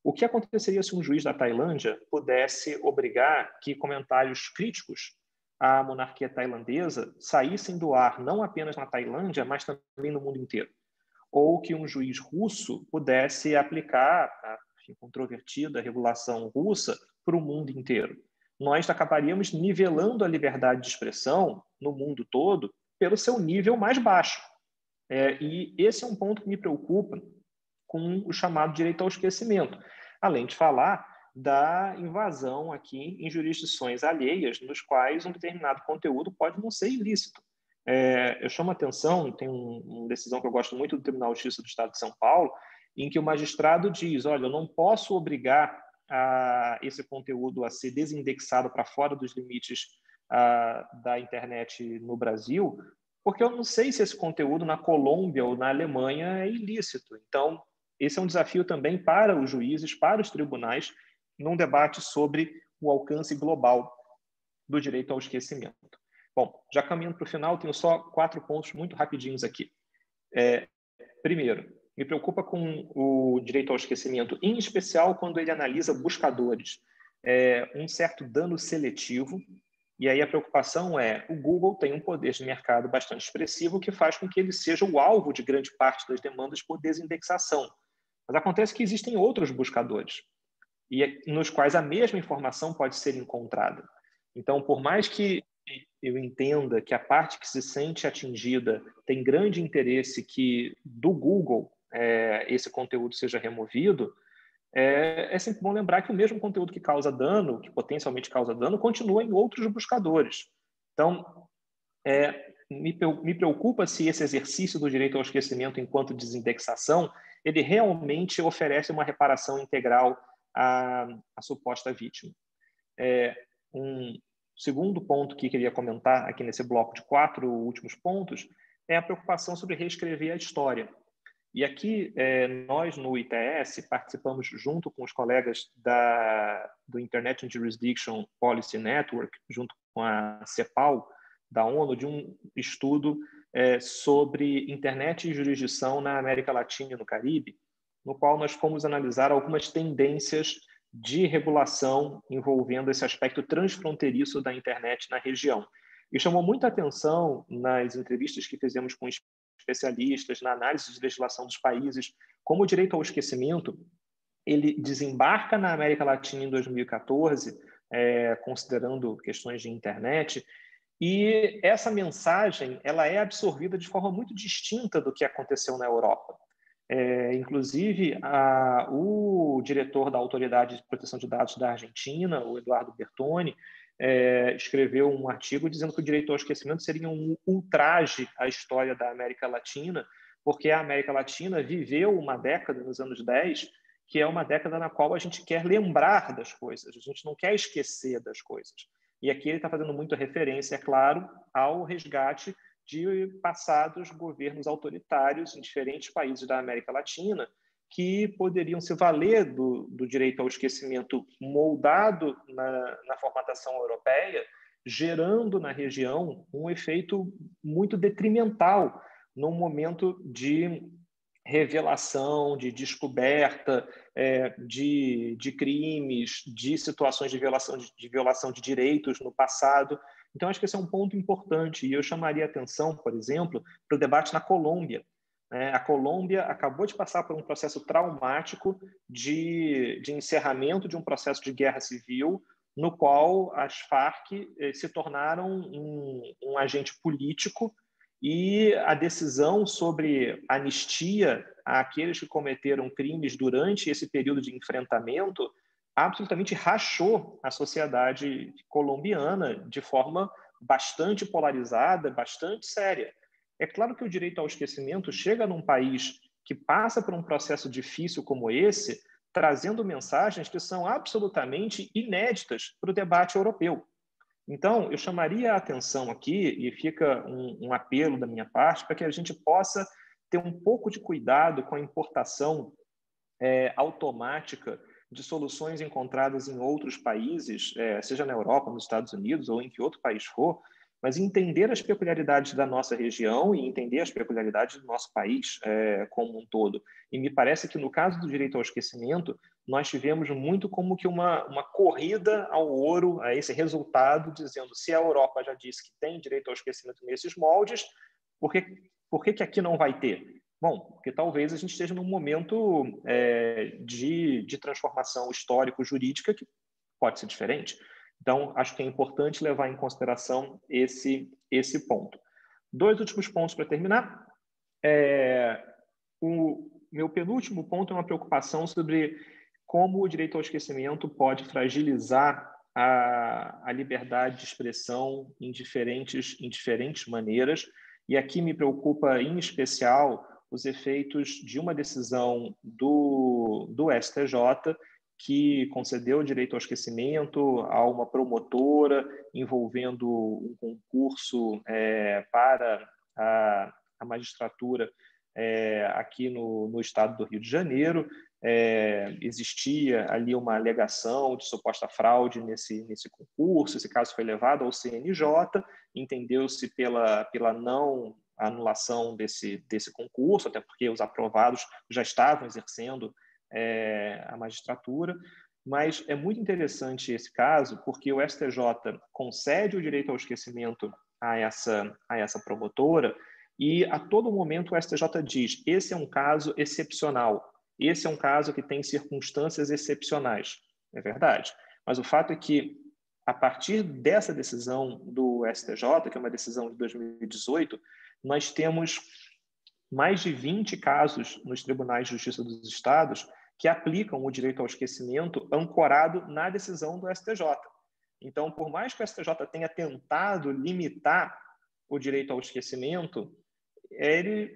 O que aconteceria se um juiz da Tailândia pudesse obrigar que comentários críticos à monarquia tailandesa saíssem do ar não apenas na Tailândia, mas também no mundo inteiro? Ou que um juiz russo pudesse aplicar a controvertida regulação russa para o mundo inteiro? Nós acabaríamos nivelando a liberdade de expressão no mundo todo pelo seu nível mais baixo. E esse é um ponto que me preocupa com o chamado direito ao esquecimento, além de falar da invasão aqui em jurisdições alheias, nos quais um determinado conteúdo pode não ser ilícito. Eu chamo a atenção, tem uma decisão que eu gosto muito do Tribunal de Justiça do Estado de São Paulo, em que o magistrado diz, olha, eu não posso obrigar esse conteúdo a ser desindexado para fora dos limites da internet no Brasil, porque eu não sei se esse conteúdo na Colômbia ou na Alemanha é ilícito. Então, esse é um desafio também para os juízes, para os tribunais, num debate sobre o alcance global do direito ao esquecimento. Bom, já caminhando para o final, tenho só 4 pontos muito rapidinhos aqui. Primeiro, me preocupa com o direito ao esquecimento, em especial quando ele analisa buscadores. Um certo dano seletivo, e aí a preocupação é, o Google tem um poder de mercado bastante expressivo que faz com que ele seja o alvo de grande parte das demandas por desindexação. Mas acontece que existem outros buscadores, nos quais a mesma informação pode ser encontrada. Então, por mais que eu entenda que a parte que se sente atingida tem grande interesse do Google esse conteúdo seja removido, é sempre bom lembrar que o mesmo conteúdo que causa dano, que potencialmente causa dano, continua em outros buscadores. Então, me preocupa se esse exercício do direito ao esquecimento enquanto desindexação, ele realmente oferece uma reparação integral à suposta vítima. Um segundo ponto que queria comentar aqui nesse bloco de 4 últimos pontos é a preocupação sobre reescrever a história. E aqui, nós no ITS participamos junto com os colegas do Internet and Jurisdiction Policy Network, junto com a CEPAL, da ONU, de um estudo sobre internet e jurisdição na América Latina e no Caribe, no qual nós fomos analisar algumas tendências de regulação envolvendo esse aspecto transfronteiriço da internet na região. E chamou muita atenção nas entrevistas que fizemos com especialistas, na análise de legislação dos países, como o direito ao esquecimento ele desembarca na América Latina em 2014, considerando questões de internet, e essa mensagem ela é absorvida de forma muito distinta do que aconteceu na Europa. Inclusive, o diretor da Autoridade de Proteção de Dados da Argentina, o Eduardo Bertoni, escreveu um artigo dizendo que o direito ao esquecimento seria um ultraje à história da América Latina, porque a América Latina viveu uma década, nos anos 10, que é uma década na qual a gente quer lembrar das coisas, a gente não quer esquecer das coisas. E aqui ele está fazendo muita referência, é claro, ao resgate de passados governos autoritários em diferentes países da América Latina que poderiam se valer do direito ao esquecimento moldado na formatação europeia, gerando na região um efeito muito detrimental num momento de revelação, de descoberta de crimes, de situações de violação de direitos no passado. Então, acho que esse é um ponto importante. E eu chamaria a atenção, por exemplo, para o debate na Colômbia. A Colômbia acabou de passar por um processo traumático de encerramento de um processo de guerra civil, no qual as Farc se tornaram um agente político e a decisão sobre anistia àqueles que cometeram crimes durante esse período de enfrentamento absolutamente rachou a sociedade colombiana de forma bastante polarizada, bastante séria. É claro que o direito ao esquecimento chega num país que passa por um processo difícil como esse, trazendo mensagens que são absolutamente inéditas para o debate europeu. Então, eu chamaria a atenção aqui, e fica um apelo da minha parte, para que a gente possa ter um pouco de cuidado com a importação automática de soluções encontradas em outros países, seja na Europa, nos Estados Unidos ou em que outro país for, mas entender as peculiaridades da nossa região e entender as peculiaridades do nosso país como um todo. E me parece que, no caso do direito ao esquecimento, nós tivemos muito como que uma corrida ao ouro, a esse resultado, dizendo se a Europa já disse que tem direito ao esquecimento nesses moldes, por que aqui não vai ter? Bom, porque talvez a gente esteja num momento de transformação histórico-jurídica que pode ser diferente. Então, acho que é importante levar em consideração esse ponto. 2 últimos pontos para terminar. O meu penúltimo ponto é uma preocupação sobre como o direito ao esquecimento pode fragilizar a liberdade de expressão em diferentes maneiras. E aqui me preocupa, em especial, os efeitos de uma decisão do STJ que concedeu o direito ao esquecimento a uma promotora envolvendo um concurso para a magistratura aqui no estado do Rio de Janeiro. Existia ali uma alegação de suposta fraude nesse concurso. Esse caso foi levado ao CNJ, entendeu-se pela não anulação desse concurso, até porque os aprovados já estavam exercendo a magistratura, mas é muito interessante esse caso porque o STJ concede o direito ao esquecimento a essa promotora e a todo momento o STJ diz: esse é um caso excepcional, esse é um caso que tem circunstâncias excepcionais. É verdade, mas o fato é que a partir dessa decisão do STJ, que é uma decisão de 2018, nós temos mais de 20 casos nos tribunais de justiça dos estados que aplicam o direito ao esquecimento ancorado na decisão do STJ. Então, por mais que o STJ tenha tentado limitar o direito ao esquecimento, ele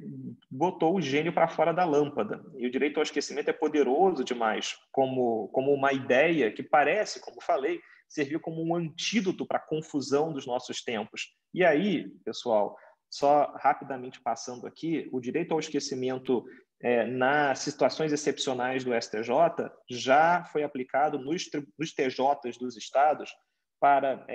botou o gênio para fora da lâmpada. E o direito ao esquecimento é poderoso demais, como uma ideia que parece, como falei, servir como um antídoto para a confusão dos nossos tempos. E aí, pessoal, só rapidamente passando aqui, o direito ao esquecimento nas situações excepcionais do STJ já foi aplicado nos TJs dos estados para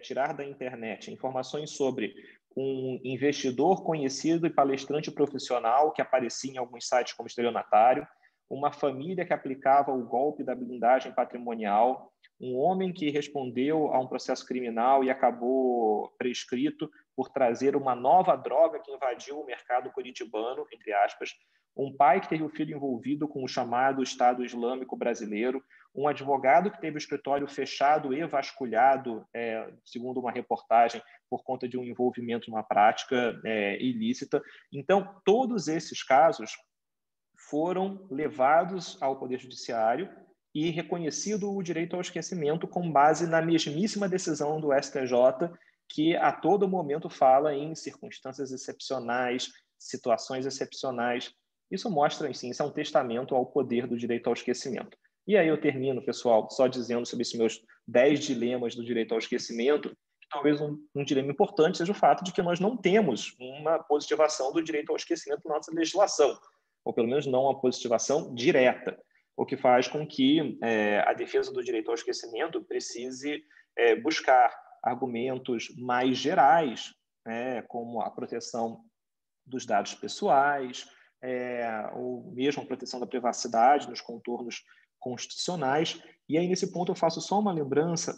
tirar da internet informações sobre um investidor conhecido e palestrante profissional que aparecia em alguns sites como estelionatário, uma família que aplicava o golpe da blindagem patrimonial, um homem que respondeu a um processo criminal e acabou prescrito por trazer uma nova droga que invadiu o mercado curitibano, entre aspas, um pai que teve o filho envolvido com o chamado Estado Islâmico Brasileiro, um advogado que teve o escritório fechado e vasculhado, segundo uma reportagem, por conta de um envolvimento numa prática ilícita. Então, todos esses casos foram levados ao Poder Judiciário e reconhecido o direito ao esquecimento com base na mesmíssima decisão do STJ, que a todo momento fala em circunstâncias excepcionais, situações excepcionais. Isso mostra, sim, isso é um testamento ao poder do direito ao esquecimento. E aí eu termino, pessoal, só dizendo sobre esses meus 10 dilemas do direito ao esquecimento, que talvez um dilema importante seja o fato de que nós não temos uma positivação do direito ao esquecimento na nossa legislação, ou pelo menos não uma positivação direta, o que faz com que a defesa do direito ao esquecimento precise buscar argumentos mais gerais, como a proteção dos dados pessoais, ou mesmo a proteção da privacidade nos contornos constitucionais. E aí, nesse ponto, eu faço só uma lembrança,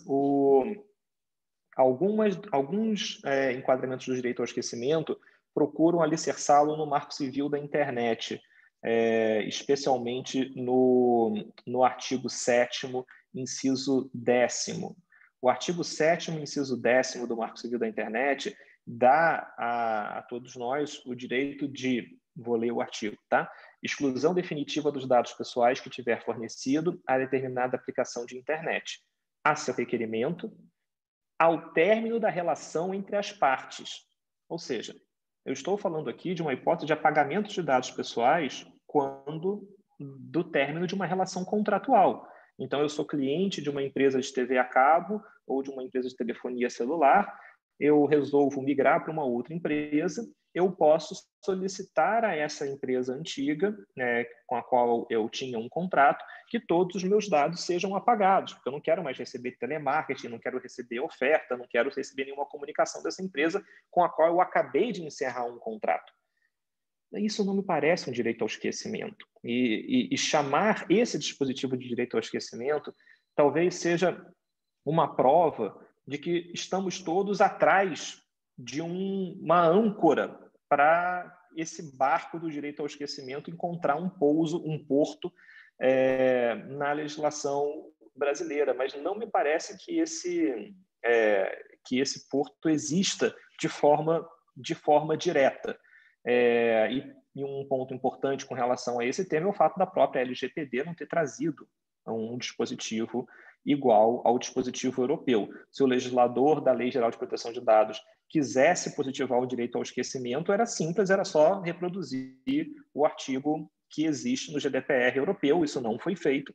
alguns enquadramentos do direito ao esquecimento procuram alicerçá-lo no Marco Civil da Internet, especialmente no artigo 7º, inciso 10º. O artigo 7º, inciso 10º do Marco Civil da Internet dá a todos nós o direito de, vou ler o artigo, tá? Exclusão definitiva dos dados pessoais que tiver fornecido a determinada aplicação de internet, a seu requerimento, ao término da relação entre as partes. Ou seja, eu estou falando aqui de uma hipótese de apagamento de dados pessoais quando do término de uma relação contratual. Então, eu sou cliente de uma empresa de TV a cabo ou de uma empresa de telefonia celular, eu resolvo migrar para uma outra empresa, eu posso solicitar a essa empresa antiga, com a qual eu tinha um contrato, que todos os meus dados sejam apagados, porque eu não quero mais receber telemarketing, não quero receber oferta, não quero receber nenhuma comunicação dessa empresa com a qual eu acabei de encerrar um contrato. Isso não me parece um direito ao esquecimento. E chamar esse dispositivo de direito ao esquecimento talvez seja uma prova de que estamos todos atrás de uma âncora para esse barco do direito ao esquecimento encontrar um pouso, um porto na legislação brasileira. Mas não me parece que esse porto exista de forma direta. E um ponto importante com relação a esse tema é o fato da própria LGPD não ter trazido um dispositivo igual ao dispositivo europeu. Se o legislador da Lei Geral de Proteção de Dados quisesse positivar o direito ao esquecimento, era simples, era só reproduzir o artigo que existe no GDPR europeu. Isso não foi feito.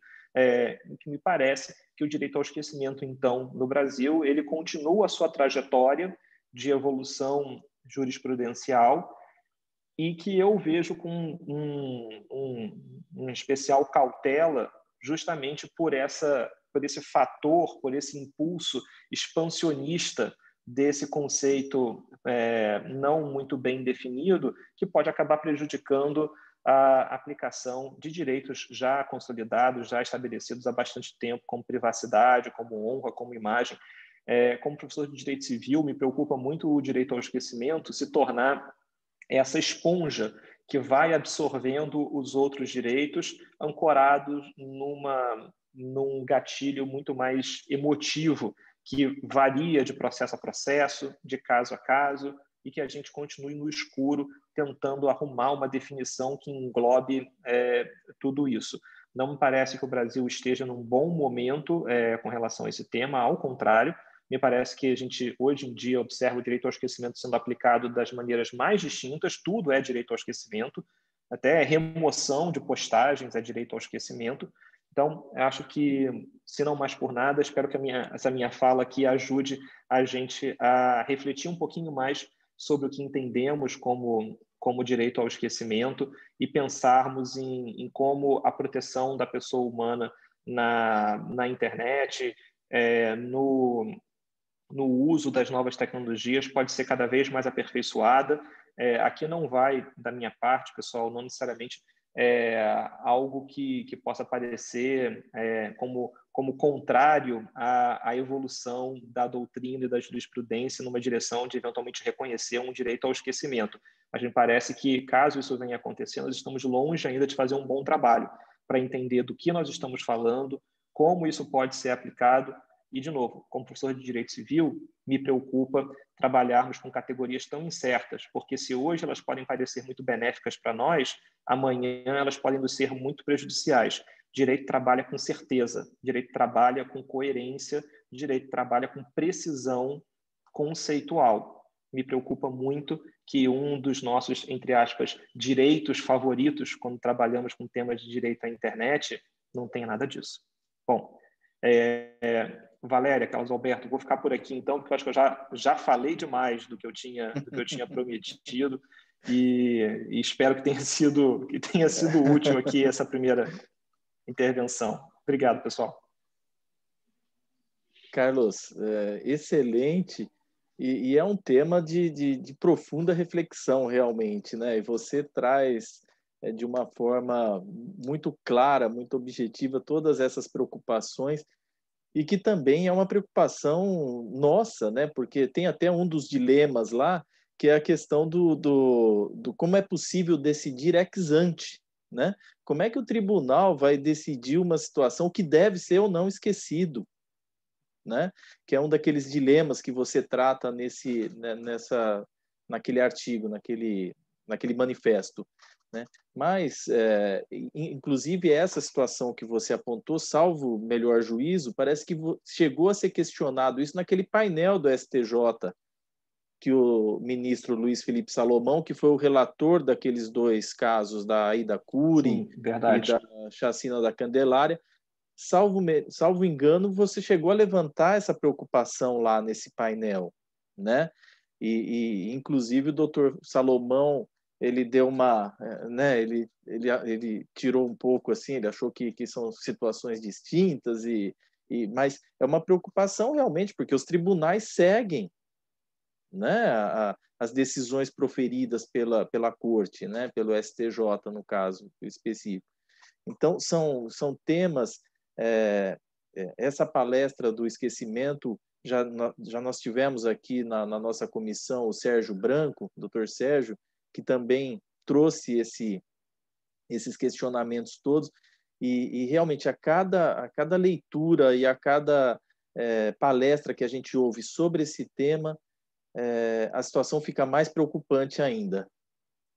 O que me parece que o direito ao esquecimento, então, no Brasil, ele continua a sua trajetória de evolução jurisprudencial e que eu vejo com uma especial cautela justamente por esse fator, por esse impulso expansionista desse conceito não muito bem definido, que pode acabar prejudicando a aplicação de direitos já consolidados, já estabelecidos há bastante tempo, como privacidade, como honra, como imagem. Como professor de direito civil, me preocupa muito o direito ao esquecimento se tornar essa esponja que vai absorvendo os outros direitos, ancorados num gatilho muito mais emotivo, que varia de processo a processo, de caso a caso, e que a gente continue no escuro tentando arrumar uma definição que englobe tudo isso. Não me parece que o Brasil esteja num bom momento com relação a esse tema, ao contrário, me parece que a gente, hoje em dia, observa o direito ao esquecimento sendo aplicado das maneiras mais distintas, tudo é direito ao esquecimento, até remoção de postagens é direito ao esquecimento. Então, acho que, se não mais por nada, espero que essa minha fala aqui ajude a gente a refletir um pouquinho mais sobre o que entendemos como direito ao esquecimento e pensarmos em como a proteção da pessoa humana na internet, no uso das novas tecnologias pode ser cada vez mais aperfeiçoada. Aqui não vai, da minha parte, pessoal, não necessariamente algo que possa parecer como contrário à evolução da doutrina e da jurisprudência numa direção de eventualmente reconhecer um direito ao esquecimento. Mas me parece que, caso isso venha acontecer, nós estamos longe ainda de fazer um bom trabalho para entender do que nós estamos falando, como isso pode ser aplicado. E, de novo, como professor de Direito Civil, me preocupa trabalharmos com categorias tão incertas, porque se hoje elas podem parecer muito benéficas para nós, amanhã elas podem nos ser muito prejudiciais. Direito trabalha com certeza, direito trabalha com coerência, direito trabalha com precisão conceitual. Me preocupa muito que um dos nossos, entre aspas, direitos favoritos, quando trabalhamos com temas de direito à internet, não tenha nada disso. Bom, Valéria, Carlos Alberto, vou ficar por aqui então, porque eu acho que eu já falei demais do que eu tinha prometido e espero que tenha sido útil aqui essa primeira intervenção. Obrigado, pessoal. Carlos, excelente, e é um tema de profunda reflexão realmente, né? E você traz de uma forma muito clara, muito objetiva, todas essas preocupações, e que também é uma preocupação nossa, né? Porque tem até um dos dilemas lá, que é a questão do como é possível decidir ex ante, né? Como é que o tribunal vai decidir uma situação que deve ser ou não esquecido, né? Que é um daqueles dilemas que você trata naquele artigo, naquele manifesto, né? Mas, inclusive, essa situação que você apontou, salvo melhor juízo, parece que chegou a ser questionado isso naquele painel do STJ, que o ministro Luiz Felipe Salomão, que foi o relator daqueles dois casos, da Aida Cury e da chacina da Candelária, salvo engano, você chegou a levantar essa preocupação lá nesse painel, né? Inclusive, o doutor Salomão, ele deu né? Ele tirou um pouco assim, ele achou que são situações distintas, mas é uma preocupação realmente, porque os tribunais seguem, né, as decisões proferidas pela corte, né, pelo STJ, no caso específico. Então, são temas. Essa palestra do esquecimento, já nós tivemos aqui na nossa comissão o Sérgio Branco, doutor Sérgio, que também trouxe esses questionamentos todos, e realmente a cada leitura e a cada palestra que a gente ouve sobre esse tema, a situação fica mais preocupante ainda,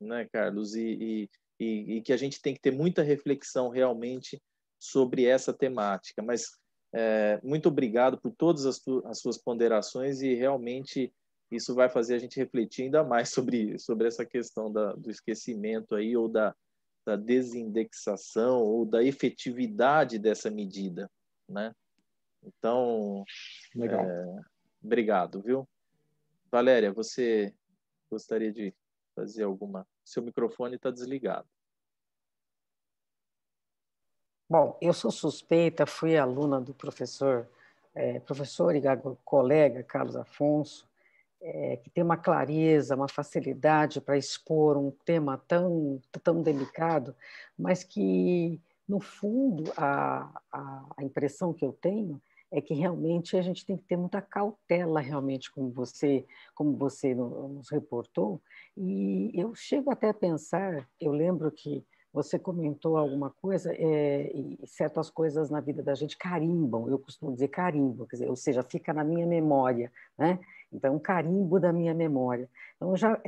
né, Carlos? E que a gente tem que ter muita reflexão realmente sobre essa temática. Mas muito obrigado por todas as suas ponderações, e realmente isso vai fazer a gente refletir ainda mais sobre essa questão do esquecimento aí, ou da desindexação, ou da efetividade dessa medida, né? Então, legal. Obrigado, viu? Valéria, você gostaria de fazer alguma? Seu microfone está desligado. Bom, eu sou suspeita, fui aluna do professor e colega Carlos Afonso, que tem uma clareza, uma facilidade para expor um tema tão delicado, mas que, no fundo, a impressão que eu tenho é que realmente a gente tem que ter muita cautela, realmente, como você nos reportou. E eu chego até a pensar, eu lembro que você comentou alguma coisa, e certas coisas na vida da gente carimbam, eu costumo dizer carimbam, quer dizer, ou seja, fica na minha memória, né? Então, um carimbo da minha memória. Então, já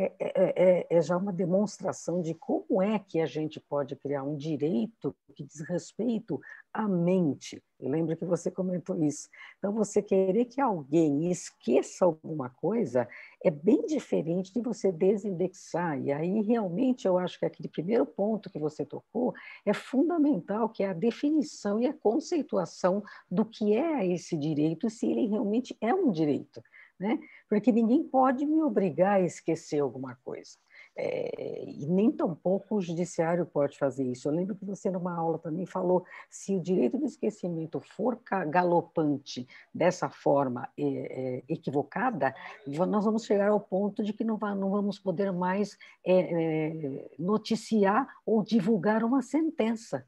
já uma demonstração de como é que a gente pode criar um direito que diz respeito à mente. Eu lembro que você comentou isso. Então, você querer que alguém esqueça alguma coisa é bem diferente de você desindexar. E aí, realmente, eu acho que aquele primeiro ponto que você tocou é fundamental, que é a definição e a conceituação do que é esse direito, se ele realmente é um direito, né? Porque ninguém pode me obrigar a esquecer alguma coisa. E nem tampouco o judiciário pode fazer isso. Eu lembro que você, numa aula, também falou, se o direito do esquecimento for galopante dessa forma equivocada, nós vamos chegar ao ponto de que não vamos poder mais noticiar ou divulgar uma sentença.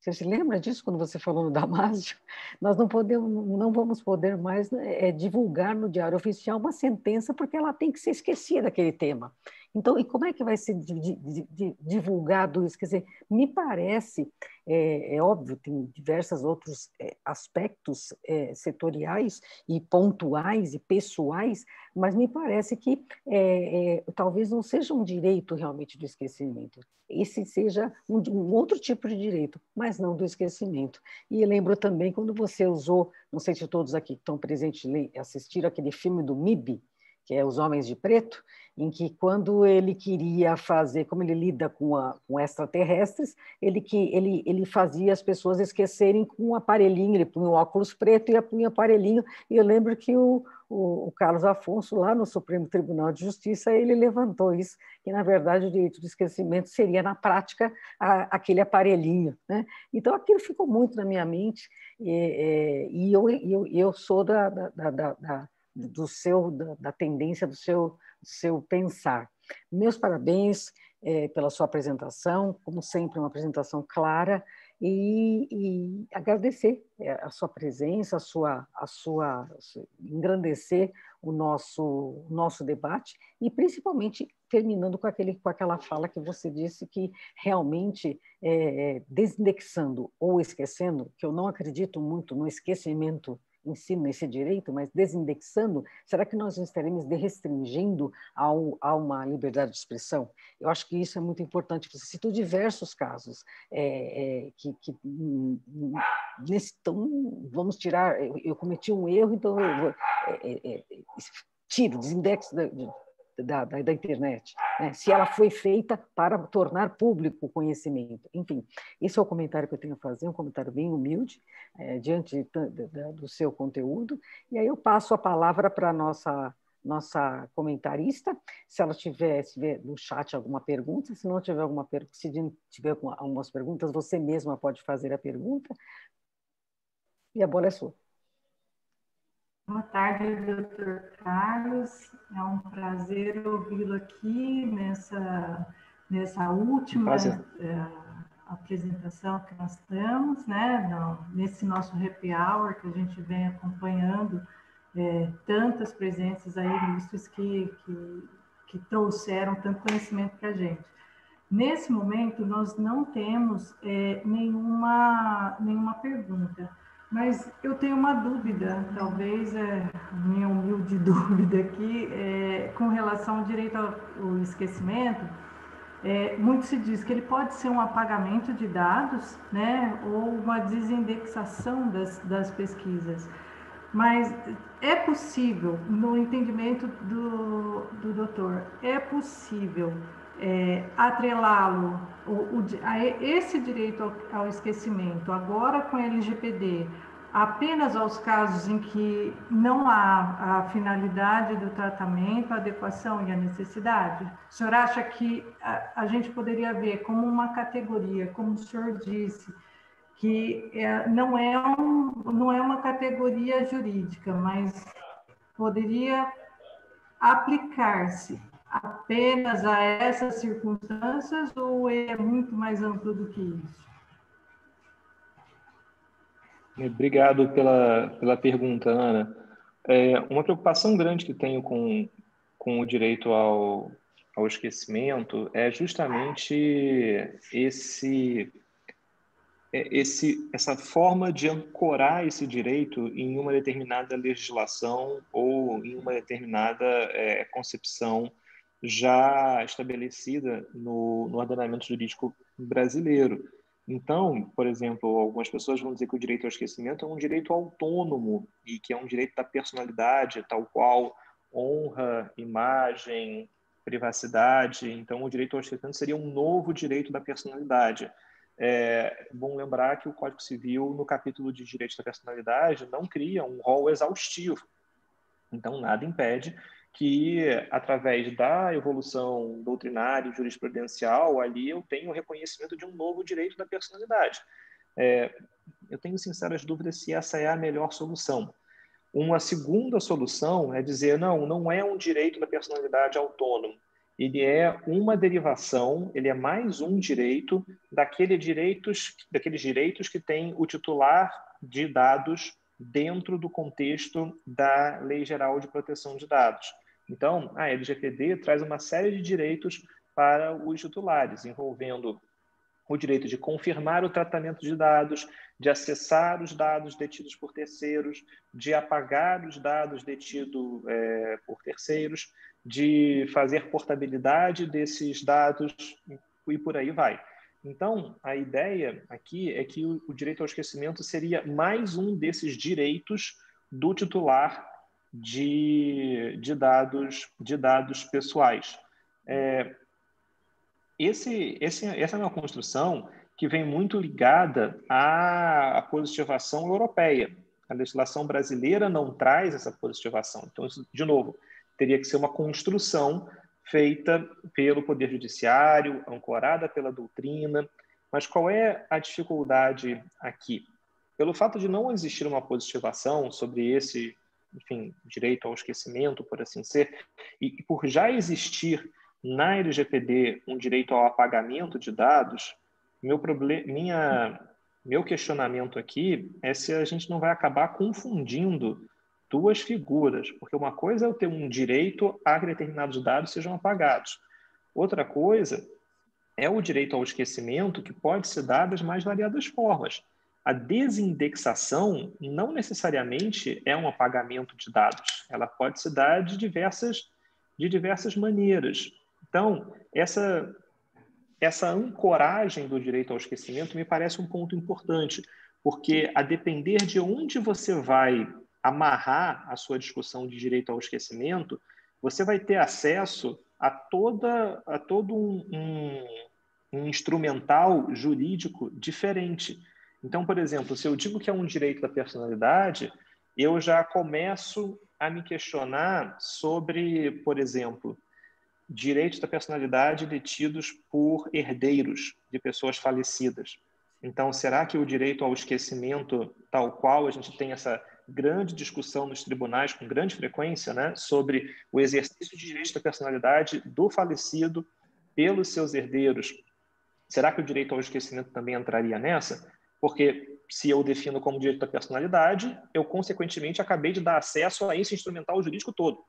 Você se lembra disso quando você falou no Damásio? Nós não vamos poder mais divulgar no Diário Oficial uma sentença porque ela tem que ser esquecida, aquele tema. Então, e como é que vai ser divulgado isso? Quer dizer, me parece, óbvio, tem diversos outros aspectos setoriais e pontuais e pessoais, mas me parece que talvez não seja um direito realmente do esquecimento. Esse seja um outro tipo de direito, mas não do esquecimento. E lembro também quando você usou, não sei se todos aqui que estão presentes assistiram aquele filme do MIB, que é Os Homens de Preto, em que quando ele queria fazer, como ele lida com extraterrestres, ele fazia as pessoas esquecerem com um aparelhinho, ele punha um óculos preto e punha um aparelhinho, e eu lembro que o Carlos Afonso, lá no Supremo Tribunal de Justiça, ele levantou isso, que, na verdade, o direito do esquecimento seria, na prática, aquele aparelhinho, né? Então, aquilo ficou muito na minha mente, e eu sou da tendência do seu pensar. Meus parabéns pela sua apresentação, como sempre, uma apresentação clara, e agradecer a sua presença, engrandecer o nosso debate, e principalmente terminando com aquela fala que você disse que realmente, desindexando ou esquecendo, que eu não acredito muito no esquecimento em si, nesse direito, mas desindexando, será que nós estaremos restringindo a uma liberdade de expressão? Eu acho que isso é muito importante. Você citou diversos casos então, vamos tirar, eu cometi um erro, então eu tiro, desindexo da internet, né? Se ela foi feita para tornar público o conhecimento. Enfim, esse é o comentário que eu tenho a fazer, um comentário bem humilde, diante do seu conteúdo, e aí eu passo a palavra para a nossa comentarista, se ela tiver no chat alguma pergunta, se não tiver alguma pergunta, se tiver algumas perguntas, você mesma pode fazer a pergunta, e a bola é sua. Boa tarde, doutor Carlos. É um prazer ouvi-lo aqui nessa última apresentação que nós estamos, né? Nesse nosso happy hour que a gente vem acompanhando, tantas presenças aí, ministros que trouxeram tanto conhecimento para a gente. Nesse momento, nós não temos nenhuma pergunta. Mas eu tenho uma dúvida, talvez minha humilde dúvida aqui, com relação ao direito ao esquecimento. Muito se diz que ele pode ser um apagamento de dados, né, ou uma desindexação das pesquisas. Mas é possível, no entendimento do doutor, é possível atrelá-lo, a esse direito ao esquecimento, agora com a LGPD, apenas aos casos em que não há a finalidade do tratamento, a adequação e a necessidade? O senhor acha que a gente poderia ver como uma categoria, como o senhor disse, que não é uma categoria jurídica, mas poderia aplicar-se apenas a essas circunstâncias, ou é muito mais amplo do que isso? Obrigado pela pergunta, Ana. Uma preocupação grande que tenho com o direito ao esquecimento é justamente essa forma de ancorar esse direito em uma determinada legislação ou em uma determinada concepção já estabelecida no ordenamento jurídico brasileiro. Então, por exemplo, algumas pessoas vão dizer que o direito ao esquecimento é um direito autônomo e que é um direito da personalidade, tal qual honra, imagem, privacidade. Então, o direito ao esquecimento seria um novo direito da personalidade. É bom lembrar que o Código Civil, no capítulo de direitos da personalidade, não cria um rol exaustivo. Então, nada impede que, através da evolução doutrinária e jurisprudencial, ali eu tenha o reconhecimento de um novo direito da personalidade. Eu tenho sinceras dúvidas se essa é a melhor solução. Uma segunda solução é dizer, não é um direito da personalidade autônomo. Ele é uma derivação, ele é mais um direito daqueles direitos que tem o titular de dados dentro do contexto da Lei Geral de Proteção de Dados. Então, a LGPD traz uma série de direitos para os titulares, envolvendo o direito de confirmar o tratamento de dados, de acessar os dados detidos por terceiros, de apagar os dados detidos por terceiros, de fazer portabilidade desses dados e por aí vai. Então, a ideia aqui é que o direito ao esquecimento seria mais um desses direitos do titular de dados pessoais. Essa é uma construção que vem muito ligada à positivação europeia. A legislação brasileira não traz essa positivação. Então, isso, de novo, teria que ser uma construção feita pelo Poder Judiciário, ancorada pela doutrina. Mas qual é a dificuldade aqui? Pelo fato de não existir uma positivação sobre esse, direito ao esquecimento, por assim ser, e por já existir na LGPD um direito ao apagamento de dados, meu questionamento aqui é se a gente não vai acabar confundindo duas figuras, porque uma coisa é eu ter um direito a que determinados dados sejam apagados. Outra coisa é o direito ao esquecimento, que pode ser dado das mais variadas formas. A desindexação não necessariamente é um apagamento de dados, ela pode se dar de diversas maneiras. Então, essa ancoragem do direito ao esquecimento me parece um ponto importante, porque a depender de onde você vai amarrar a sua discussão de direito ao esquecimento, você vai ter acesso a todo um instrumental jurídico diferente. Então, por exemplo, se eu digo que é um direito da personalidade, eu já começo a me questionar sobre, por exemplo, direitos da personalidade detidos por herdeiros de pessoas falecidas. Então, será que o direito ao esquecimento, tal qual a gente tem essa grande discussão nos tribunais com grande frequência, né, sobre o exercício de direitos da personalidade do falecido pelos seus herdeiros, será que o direito ao esquecimento também entraria nessa? Porque se eu defino como direito da personalidade, eu, consequentemente, acabei de dar acesso a esse instrumental jurídico todo.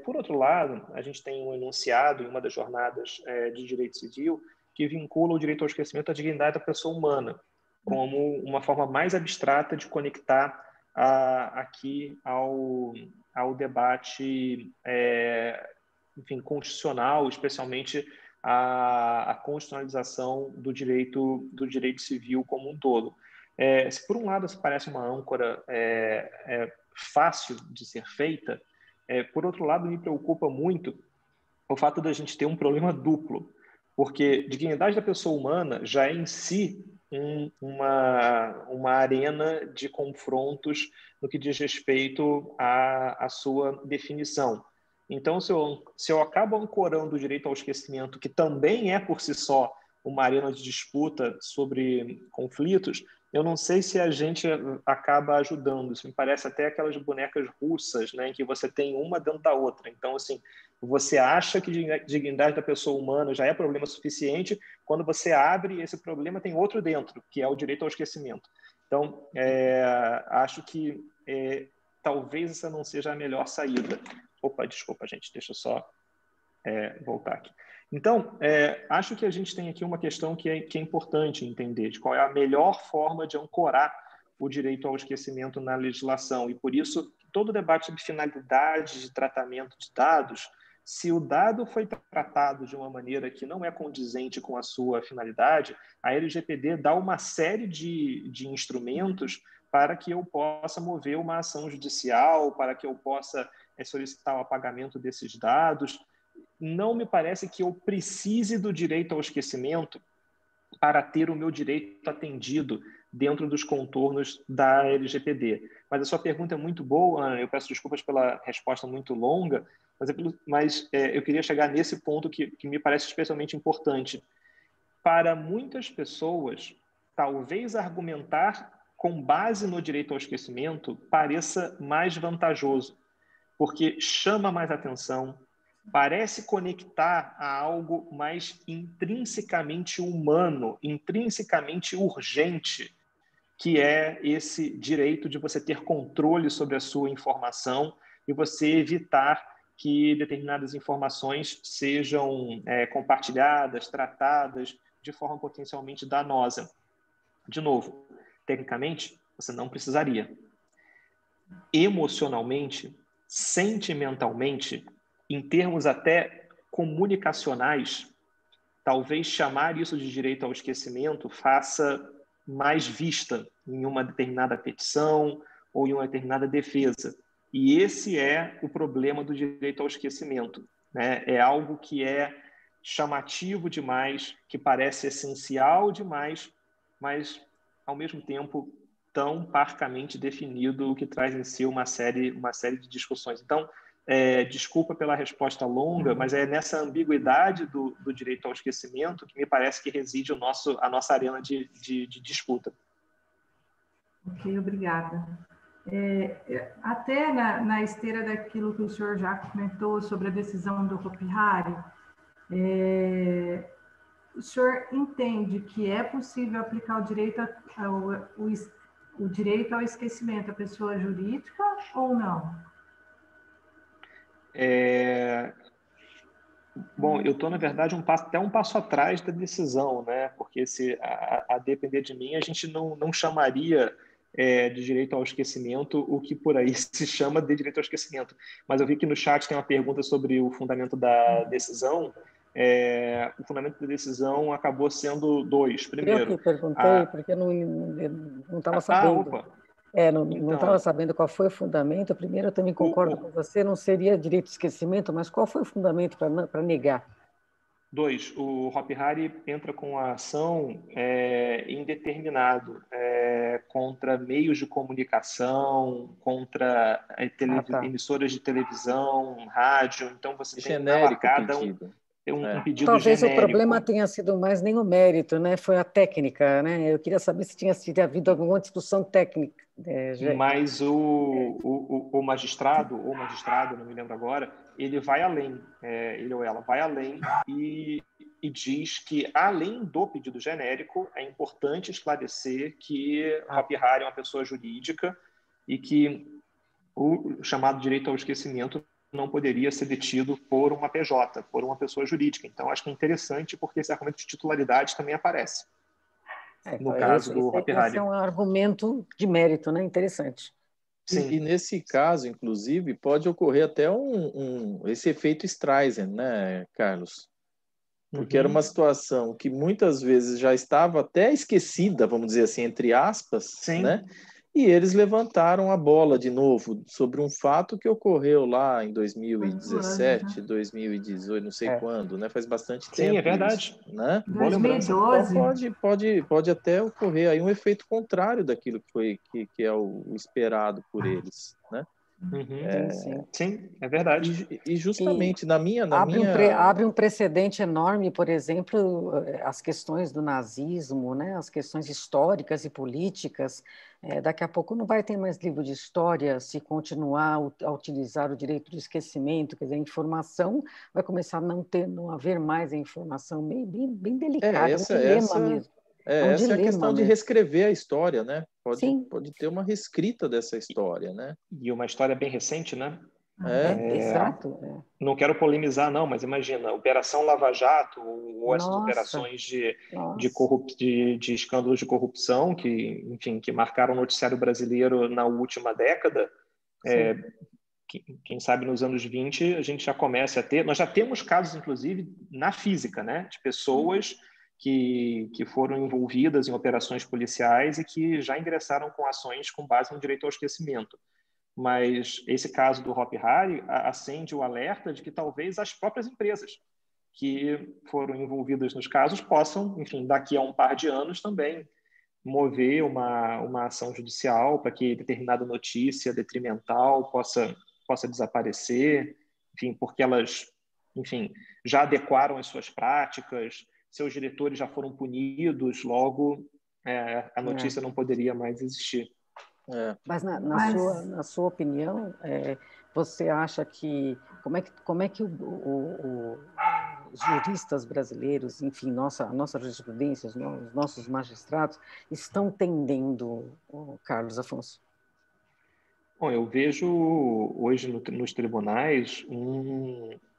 Por outro lado, a gente tem um enunciado em uma das jornadas de direito civil que vincula o direito ao esquecimento à dignidade da pessoa humana, como uma forma mais abstrata de conectar aqui ao debate constitucional, especialmente a constitucionalização do direito civil como um todo. Se por um lado isso parece uma âncora fácil de ser feita, por outro lado, me preocupa muito o fato da gente ter um problema duplo, porque dignidade da pessoa humana já é em si uma arena de confrontos no que diz respeito à sua definição. Então, se eu acabo ancorando o direito ao esquecimento, que também é por si só uma arena de disputa sobre conflitos, eu não sei se a gente acaba ajudando. Isso me parece até aquelas bonecas russas, né, em que você tem uma dentro da outra. Então, assim, você acha que a dignidade da pessoa humana já é problema suficiente, quando você abre esse problema tem outro dentro, que é o direito ao esquecimento. Então, acho que talvez essa não seja a melhor saída. Opa, desculpa, gente, deixa eu só voltar aqui. Então, acho que a gente tem aqui uma questão que é importante entender, de qual é a melhor forma de ancorar o direito ao esquecimento na legislação. E, por isso, todo o debate sobre finalidade de tratamento de dados, se o dado foi tratado de uma maneira que não é condizente com a sua finalidade, a LGPD dá uma série de instrumentos para que eu possa mover uma ação judicial, para que eu possa solicitar o apagamento desses dados. Não me parece que eu precise do direito ao esquecimento para ter o meu direito atendido dentro dos contornos da LGPD. Mas a sua pergunta é muito boa, Ana. Eu peço desculpas pela resposta muito longa, mas eu queria chegar nesse ponto que me parece especialmente importante. Para muitas pessoas, talvez argumentar com base no direito ao esquecimento pareça mais vantajoso, porque chama mais atenção, parece conectar a algo mais intrinsecamente humano, intrinsecamente urgente, que é esse direito de você ter controle sobre a sua informação e você evitar que determinadas informações sejam compartilhadas, tratadas de forma potencialmente danosa. De novo, tecnicamente, você não precisaria. Emocionalmente, sentimentalmente, em termos até comunicacionais, talvez chamar isso de direito ao esquecimento faça mais vista em uma determinada petição ou em uma determinada defesa. E esse é o problema do direito ao esquecimento, né? É algo que é chamativo demais, que parece essencial demais, mas, ao mesmo tempo, tão parcamente definido, o que traz em si uma série de discussões. Então, desculpa pela resposta longa, mas é nessa ambiguidade do direito ao esquecimento que me parece que reside a nossa arena de disputa. Ok, obrigada. Até na esteira daquilo que o senhor já comentou sobre a decisão do Hopi Hari, o senhor entende que é possível aplicar o direito ao esquecimento à pessoa jurídica ou não? Bom, eu estou, na verdade, até um passo atrás da decisão, né? Porque a depender de mim, a gente não chamaria de direito ao esquecimento o que por aí se chama de direito ao esquecimento. Mas eu vi que no chat tem uma pergunta sobre o fundamento da decisão. O fundamento da decisão acabou sendo 2. Primeiro, eu que perguntei, porque eu não estava sabendo. Opa! Não estava sabendo qual foi o fundamento. Primeiro, eu também concordo com você, não seria direito de esquecimento, mas qual foi o fundamento para negar? 2, o Hopi Hari entra com a ação indeterminado contra meios de comunicação, contra emissoras de televisão, rádio. Então, você tem na largada um pedido Talvez genérico. O problema tenha sido mais nem o mérito, né? Foi a técnica, né? Eu queria saber se tinha havido alguma discussão técnica. Mas o magistrado, não me lembro agora, ele vai além, ele ou ela vai além e diz que, além do pedido genérico, é importante esclarecer que Hopi Hari é uma pessoa jurídica e que o chamado direito ao esquecimento não poderia ser detido por uma PJ, por uma pessoa jurídica. Então, acho que é interessante porque esse argumento de titularidade também aparece. No caso do Hopi Hari. Esse é um argumento de mérito, né? Interessante. Sim. E nesse caso, inclusive, pode ocorrer até esse efeito Streisand, né, Carlos? Porque era uma situação que muitas vezes já estava até esquecida, vamos dizer assim, entre aspas, Sim. né? E eles levantaram a bola de novo sobre um fato que ocorreu lá em 2017, 2018, não sei quando, né? Faz bastante tempo. Sim, é verdade. Isso, né? 2012. Então pode até ocorrer aí um efeito contrário daquilo que é o esperado por eles, né? Sim, é verdade. E justamente abre um precedente enorme, por exemplo, as questões do nazismo, né? As questões históricas e políticas. Daqui a pouco não vai ter mais livro de história se continuar a utilizar o direito do esquecimento, quer dizer, a informação vai começar a não haver mais a informação, bem delicada, um dilema mesmo. Essa é a questão de reescrever a história, né? Pode ter uma reescrita dessa história, né? E uma história bem recente, né? Exato. Não quero polemizar, não, mas imagina, Operação Lava Jato ou essas operações de escândalos de corrupção que, enfim, que marcaram o noticiário brasileiro na última década. Quem sabe nos anos 20 a gente já começa a ter... Nós já temos casos, inclusive, na física, né, de pessoas que foram envolvidas em operações policiais e que já ingressaram com ações com base no direito ao esquecimento. Mas esse caso do Hopi Hari acende o alerta de que talvez as próprias empresas que foram envolvidas nos casos possam, enfim, daqui a um par de anos também mover uma ação judicial para que determinada notícia detrimental possa desaparecer, enfim, porque elas, enfim, já adequaram as suas práticas, seus diretores já foram punidos, logo a notícia não poderia mais existir. Mas na sua opinião, você acha que como é que os juristas brasileiros, enfim, nossa jurisprudência, os nossos magistrados estão tendendo, Carlos Afonso? Bom, eu vejo hoje nos tribunais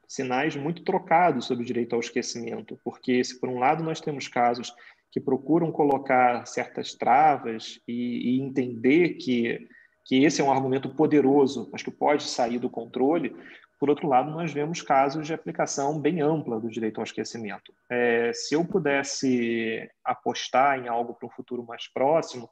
sinais muito trocados sobre o direito ao esquecimento, porque se por um lado nós temos casos que procuram colocar certas travas e entender que esse é um argumento poderoso, mas que pode sair do controle, por outro lado, nós vemos casos de aplicação bem ampla do direito ao esquecimento. Se eu pudesse apostar em algo para um futuro mais próximo,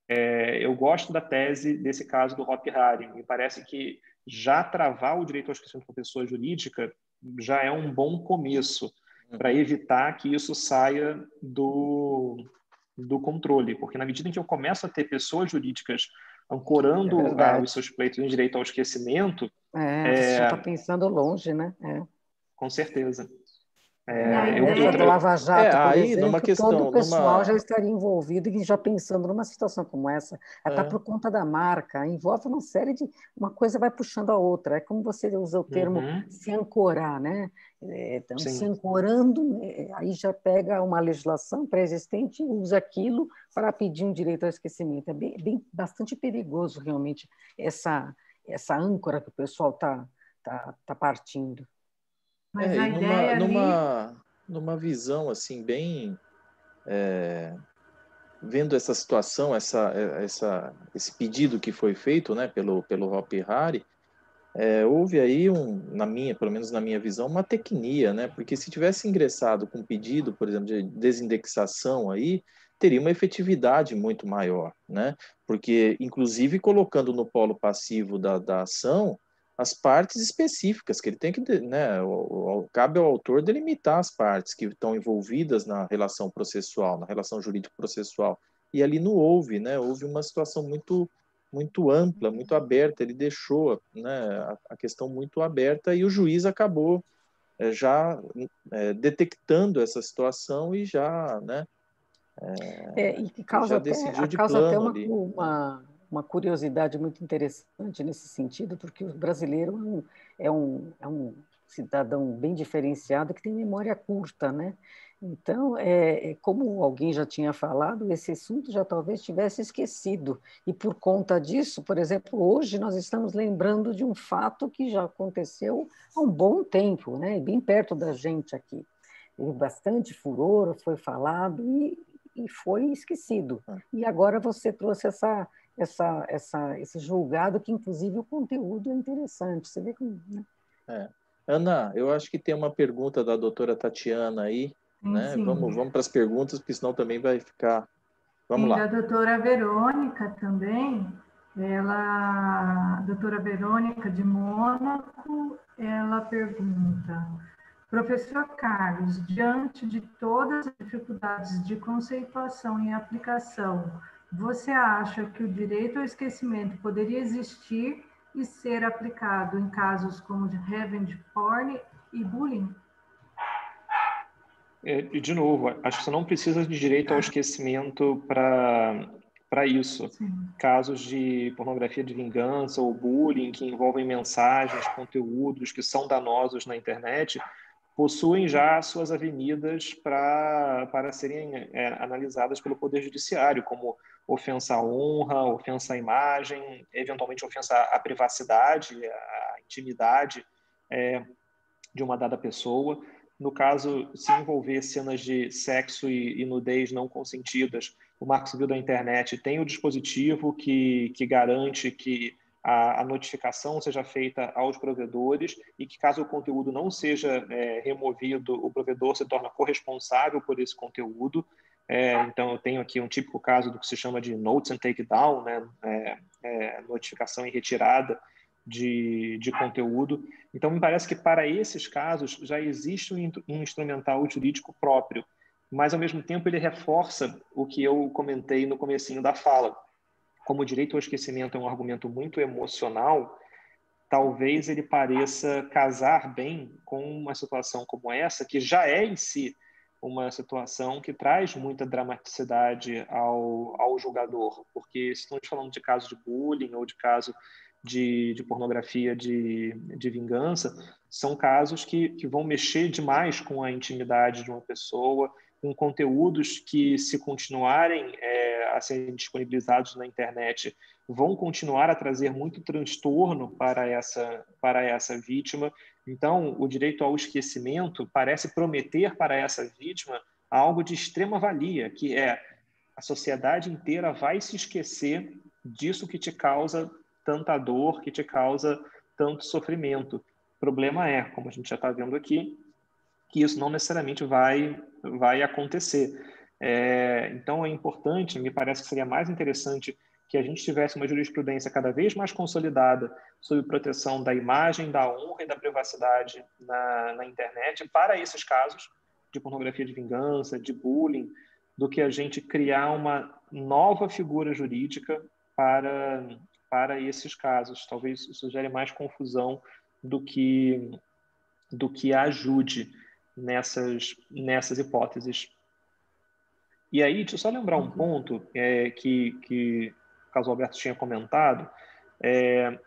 eu gosto da tese desse caso do Hopi Hari. Me parece que já travar o direito ao esquecimento para pessoa jurídica já é um bom começo para evitar que isso saia do controle, porque na medida em que eu começo a ter pessoas jurídicas ancorando os seus pleitos em direito ao esquecimento... Você já está pensando longe, né? Com certeza. Do Lava Jato, por exemplo, numa questão, todo o pessoal já estaria envolvido e já pensando numa situação como essa, até por conta da marca, envolve uma série de... Uma coisa vai puxando a outra, é como você usa o termo se ancorar, né? Então, se ancorando, aí já pega uma legislação pré-existente e usa aquilo para pedir um direito ao esquecimento. É bastante perigoso, realmente, essa âncora que o pessoal tá partindo. Mas a ideia numa visão assim bem vendo essa situação, esse pedido que foi feito, né, pelo Hopi Hari, houve aí pelo menos na minha visão, uma tecnia, né? Porque se tivesse ingressado com pedido, por exemplo, de desindexação aí, teria uma efetividade muito maior, né? Porque, inclusive, colocando no polo passivo da ação as partes específicas, que ele tem que, né? Cabe ao autor delimitar as partes que estão envolvidas na relação processual, na relação jurídico-processual. E ali não houve, né? Houve uma situação muito ampla, muito aberta, ele deixou, né, a questão muito aberta e o juiz acabou já detectando essa situação e já, né, e causa já até, decidiu de causa até plano ali. uma curiosidade muito interessante nesse sentido, porque o brasileiro é um cidadão bem diferenciado que tem memória curta, né? Então, como alguém já tinha falado, esse assunto já talvez tivesse esquecido. E por conta disso, por exemplo, hoje nós estamos lembrando de um fato que já aconteceu há um bom tempo, né? Bem perto da gente aqui. Teve bastante furor, foi falado e foi esquecido. E agora você trouxe esse julgado que, inclusive, o conteúdo é interessante. Você vê como... Né? Ana, eu acho que tem uma pergunta da doutora Tatiana aí, né? Sim. Vamos para as perguntas, porque senão também vai ficar... Vamos lá. Da doutora Verônica também, a doutora Verônica de Mônaco, ela pergunta: professor Carlos, diante de todas as dificuldades de conceituação e aplicação, você acha que o direito ao esquecimento poderia existir e ser aplicado em casos como de revenge porn e bullying? De novo, acho que você não precisa de direito ao esquecimento para isso. Sim. Casos de pornografia de vingança ou bullying que envolvem mensagens, conteúdos que são danosos na internet, possuem já suas avenidas para serem analisadas pelo Poder Judiciário, como ofensa à honra, ofensa à imagem, eventualmente ofensa à privacidade, à intimidade de uma dada pessoa. No caso, se envolver cenas de sexo e nudez não consentidas, o Marco Civil da Internet tem o dispositivo que garante que a notificação seja feita aos provedores e que, caso o conteúdo não seja removido, o provedor se torna corresponsável por esse conteúdo. Então, eu tenho aqui um típico caso do que se chama de notes and takedown, né? Notificação e retirada de conteúdo. Então, me parece que para esses casos já existe um instrumental jurídico próprio, mas, ao mesmo tempo, ele reforça o que eu comentei no comecinho da fala. Como o direito ao esquecimento é um argumento muito emocional, talvez ele pareça casar bem com uma situação como essa, que já é em si uma situação que traz muita dramaticidade ao julgador, porque se estamos falando de caso de bullying ou de caso de pornografia de vingança, são casos que vão mexer demais com a intimidade de uma pessoa, com conteúdos que, se continuarem a serem disponibilizados na internet, vão continuar a trazer muito transtorno para essa vítima. Então, o direito ao esquecimento parece prometer para essa vítima algo de extrema valia, que é a sociedade inteira vai se esquecer disso que te causa tanta dor, que te causa tanto sofrimento. O problema é, como a gente já está vendo aqui, que isso não necessariamente vai acontecer. Então, é importante, me parece que seria mais interessante que a gente tivesse uma jurisprudência cada vez mais consolidada sobre proteção da imagem, da honra e da privacidade na internet para esses casos de pornografia de vingança, de bullying, do que a gente criar uma nova figura jurídica para esses casos. Talvez isso gere mais confusão do que ajude nessas hipóteses. E aí, deixa eu só lembrar um ponto que o caso Alberto tinha comentado.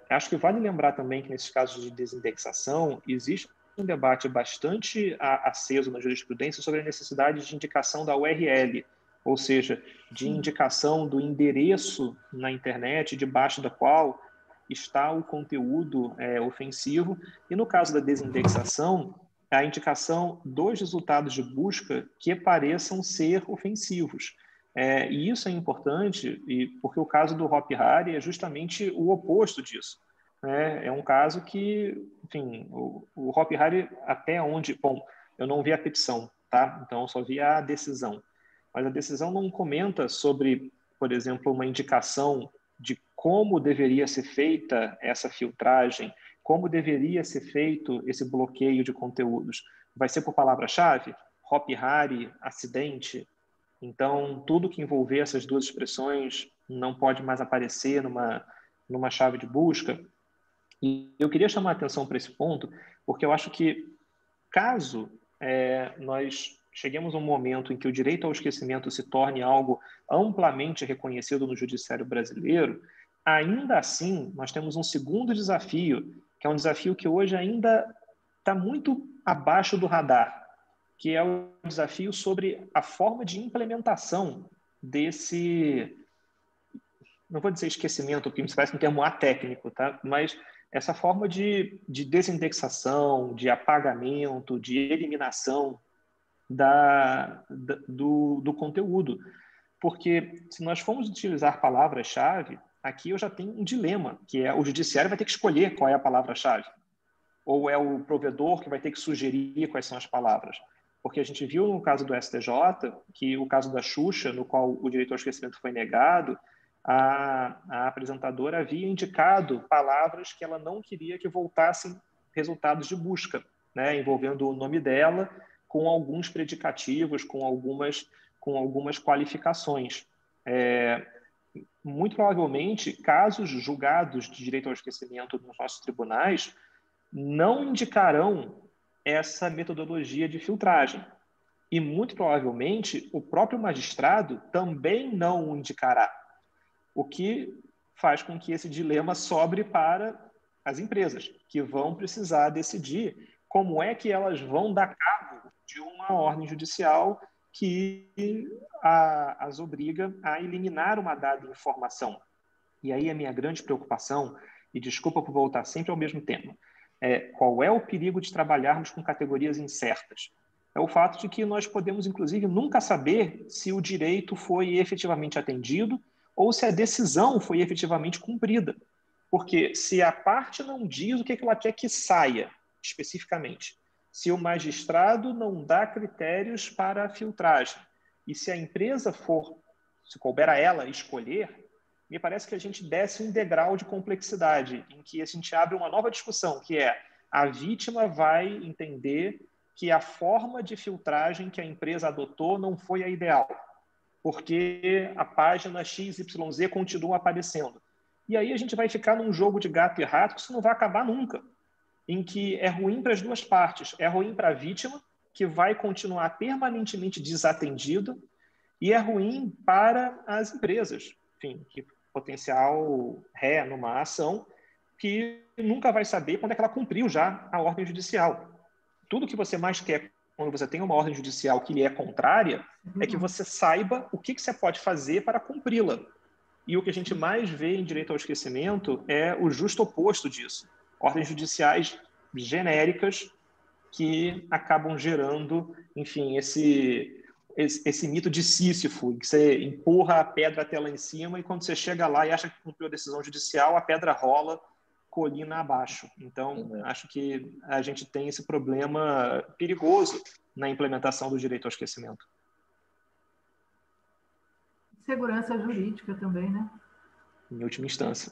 Acho que vale lembrar também que, nesses casos de desindexação, existe um debate bastante aceso na jurisprudência sobre a necessidade de indicação da URL, ou seja, de indicação do endereço na internet debaixo da qual está o conteúdo ofensivo. E, no caso da desindexação, a indicação dos resultados de busca que pareçam ser ofensivos. E isso é importante porque o caso do Hopi Hari é justamente o oposto disso. É um caso que, enfim, o Hopi Hari, até onde... Bom, eu não vi a petição, tá? Então, eu só vi a decisão. Mas a decisão não comenta sobre, por exemplo, uma indicação de como deveria ser feita essa filtragem, como deveria ser feito esse bloqueio de conteúdos. Vai ser por palavra-chave? Hopi Hari, acidente? Então, tudo que envolver essas duas expressões não pode mais aparecer numa chave de busca. E eu queria chamar a atenção para esse ponto, porque eu acho que, caso nós cheguemos a um momento em que o direito ao esquecimento se torne algo amplamente reconhecido no judiciário brasileiro, ainda assim, nós temos um segundo desafio, que é um desafio que hoje ainda está muito abaixo do radar, que é o desafio sobre a forma de implementação desse, não vou dizer esquecimento, porque me parece um termo atécnico, tá? Mas essa forma de desindexação, de apagamento, de eliminação do conteúdo. Porque se nós formos utilizar palavras-chave, aqui eu já tenho um dilema, que é o judiciário vai ter que escolher qual é a palavra-chave. Ou é o provedor que vai ter que sugerir quais são as palavras. Porque a gente viu no caso do STJ, que o caso da Xuxa, no qual o direito ao esquecimento foi negado, a apresentadora havia indicado palavras que ela não queria que voltassem resultados de busca, né, envolvendo o nome dela, com alguns predicativos, com algumas qualificações. Muito provavelmente, casos julgados de direito ao esquecimento nos nossos tribunais não indicarão essa metodologia de filtragem. E, muito provavelmente, o próprio magistrado também não o indicará, o que faz com que esse dilema sobre para as empresas, que vão precisar decidir como é que elas vão dar cabo de uma ordem judicial que as obriga a eliminar uma dada informação. E aí a minha grande preocupação, e desculpa por voltar sempre ao mesmo tema, qual é o perigo de trabalharmos com categorias incertas? É o fato de que nós podemos, inclusive, nunca saber se o direito foi efetivamente atendido ou se a decisão foi efetivamente cumprida. Porque se a parte não diz o que ela quer que saia, especificamente, se o magistrado não dá critérios para a filtragem, e se a empresa se couber a ela escolher, me parece que a gente desce um degrau de complexidade, em que a gente abre uma nova discussão, que é a vítima vai entender que a forma de filtragem que a empresa adotou não foi a ideal, porque a página XYZ continua aparecendo. E aí a gente vai ficar num jogo de gato e rato que isso não vai acabar nunca, em que é ruim para as duas partes. É ruim para a vítima, que vai continuar permanentemente desatendida, e é ruim para as empresas, enfim, que potencial ré numa ação que nunca vai saber quando é que ela cumpriu já a ordem judicial. Tudo que você mais quer quando você tem uma ordem judicial que lhe é contrária é que você saiba o que você pode fazer para cumpri-la. E o que a gente mais vê em direito ao esquecimento é o justo oposto disso. Ordens judiciais genéricas que acabam gerando, enfim, esse mito de Sísifo, que você empurra a pedra até lá em cima e quando você chega lá e acha que cumpriu a decisão judicial, a pedra rola colina abaixo. Então, acho que a gente tem esse problema perigoso na implementação do direito ao esquecimento. Segurança jurídica também, né? Em última instância.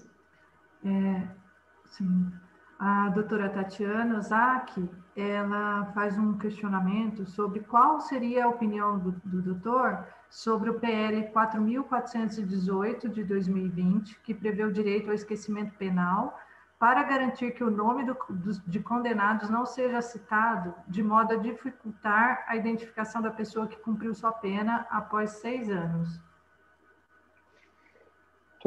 Sim. A doutora Tatiana Ozaki, ela faz um questionamento sobre qual seria a opinião do doutor sobre o PL 4.418 de 2020, que prevê o direito ao esquecimento penal, para garantir que o nome de condenados não seja citado, de modo a dificultar a identificação da pessoa que cumpriu sua pena após 6 anos.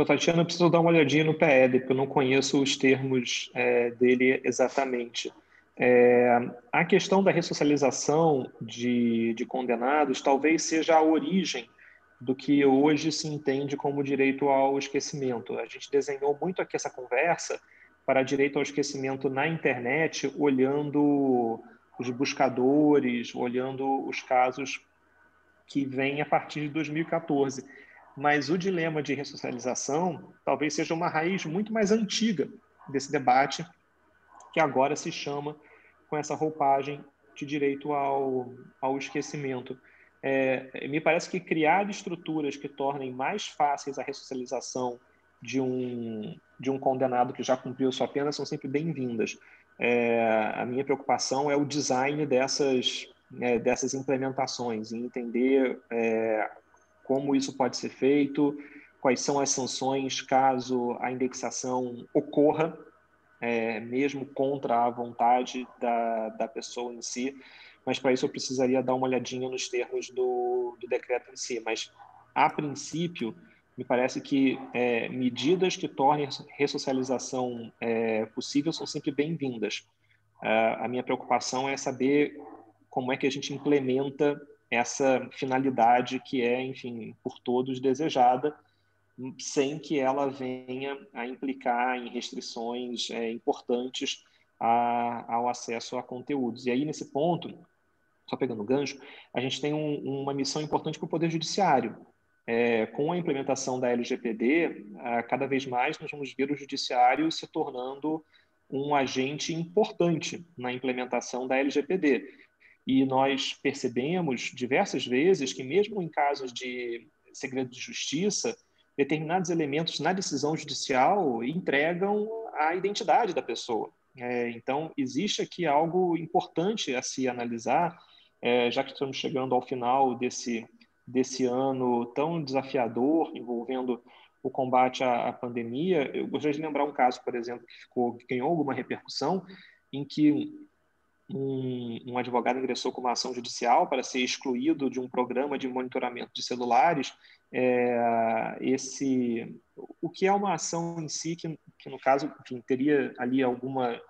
Tatiana, eu preciso dar uma olhadinha no PL, porque eu não conheço os termos dele exatamente. A questão da ressocialização de condenados talvez seja a origem do que hoje se entende como direito ao esquecimento. A gente desenhou muito aqui essa conversa para direito ao esquecimento na internet, olhando os buscadores, olhando os casos que vêm a partir de 2014. Mas o dilema de ressocialização talvez seja uma raiz muito mais antiga desse debate, que agora se chama com essa roupagem de direito ao esquecimento. Me parece que criar estruturas que tornem mais fáceis a ressocialização de um condenado que já cumpriu sua pena são sempre bem-vindas. A minha preocupação é o design dessas implementações, em entender como isso pode ser feito, quais são as sanções caso a indexação ocorra, mesmo contra a vontade da pessoa em si, mas para isso eu precisaria dar uma olhadinha nos termos do decreto em si. Mas, a princípio, me parece que medidas que tornem ressocialização possível são sempre bem-vindas. A minha preocupação é saber como é que a gente implementa essa finalidade que é, enfim, por todos desejada, sem que ela venha a implicar em restrições importantes ao acesso a conteúdos. E aí, nesse ponto, só pegando o gancho, a gente tem uma missão importante para o Poder Judiciário. Com a implementação da LGPD, cada vez mais nós vamos ver o Judiciário se tornando um agente importante na implementação da LGPD. E nós percebemos diversas vezes que, mesmo em casos de segredo de justiça, determinados elementos na decisão judicial entregam a identidade da pessoa. Então, existe aqui algo importante a se analisar, já que estamos chegando ao final desse ano tão desafiador, envolvendo o combate à pandemia. Eu gostaria de lembrar um caso, por exemplo, que ganhou alguma repercussão, em que um advogado ingressou com uma ação judicial para ser excluído de um programa de monitoramento de celulares. O que é uma ação em si que no caso, enfim, teria ali alguma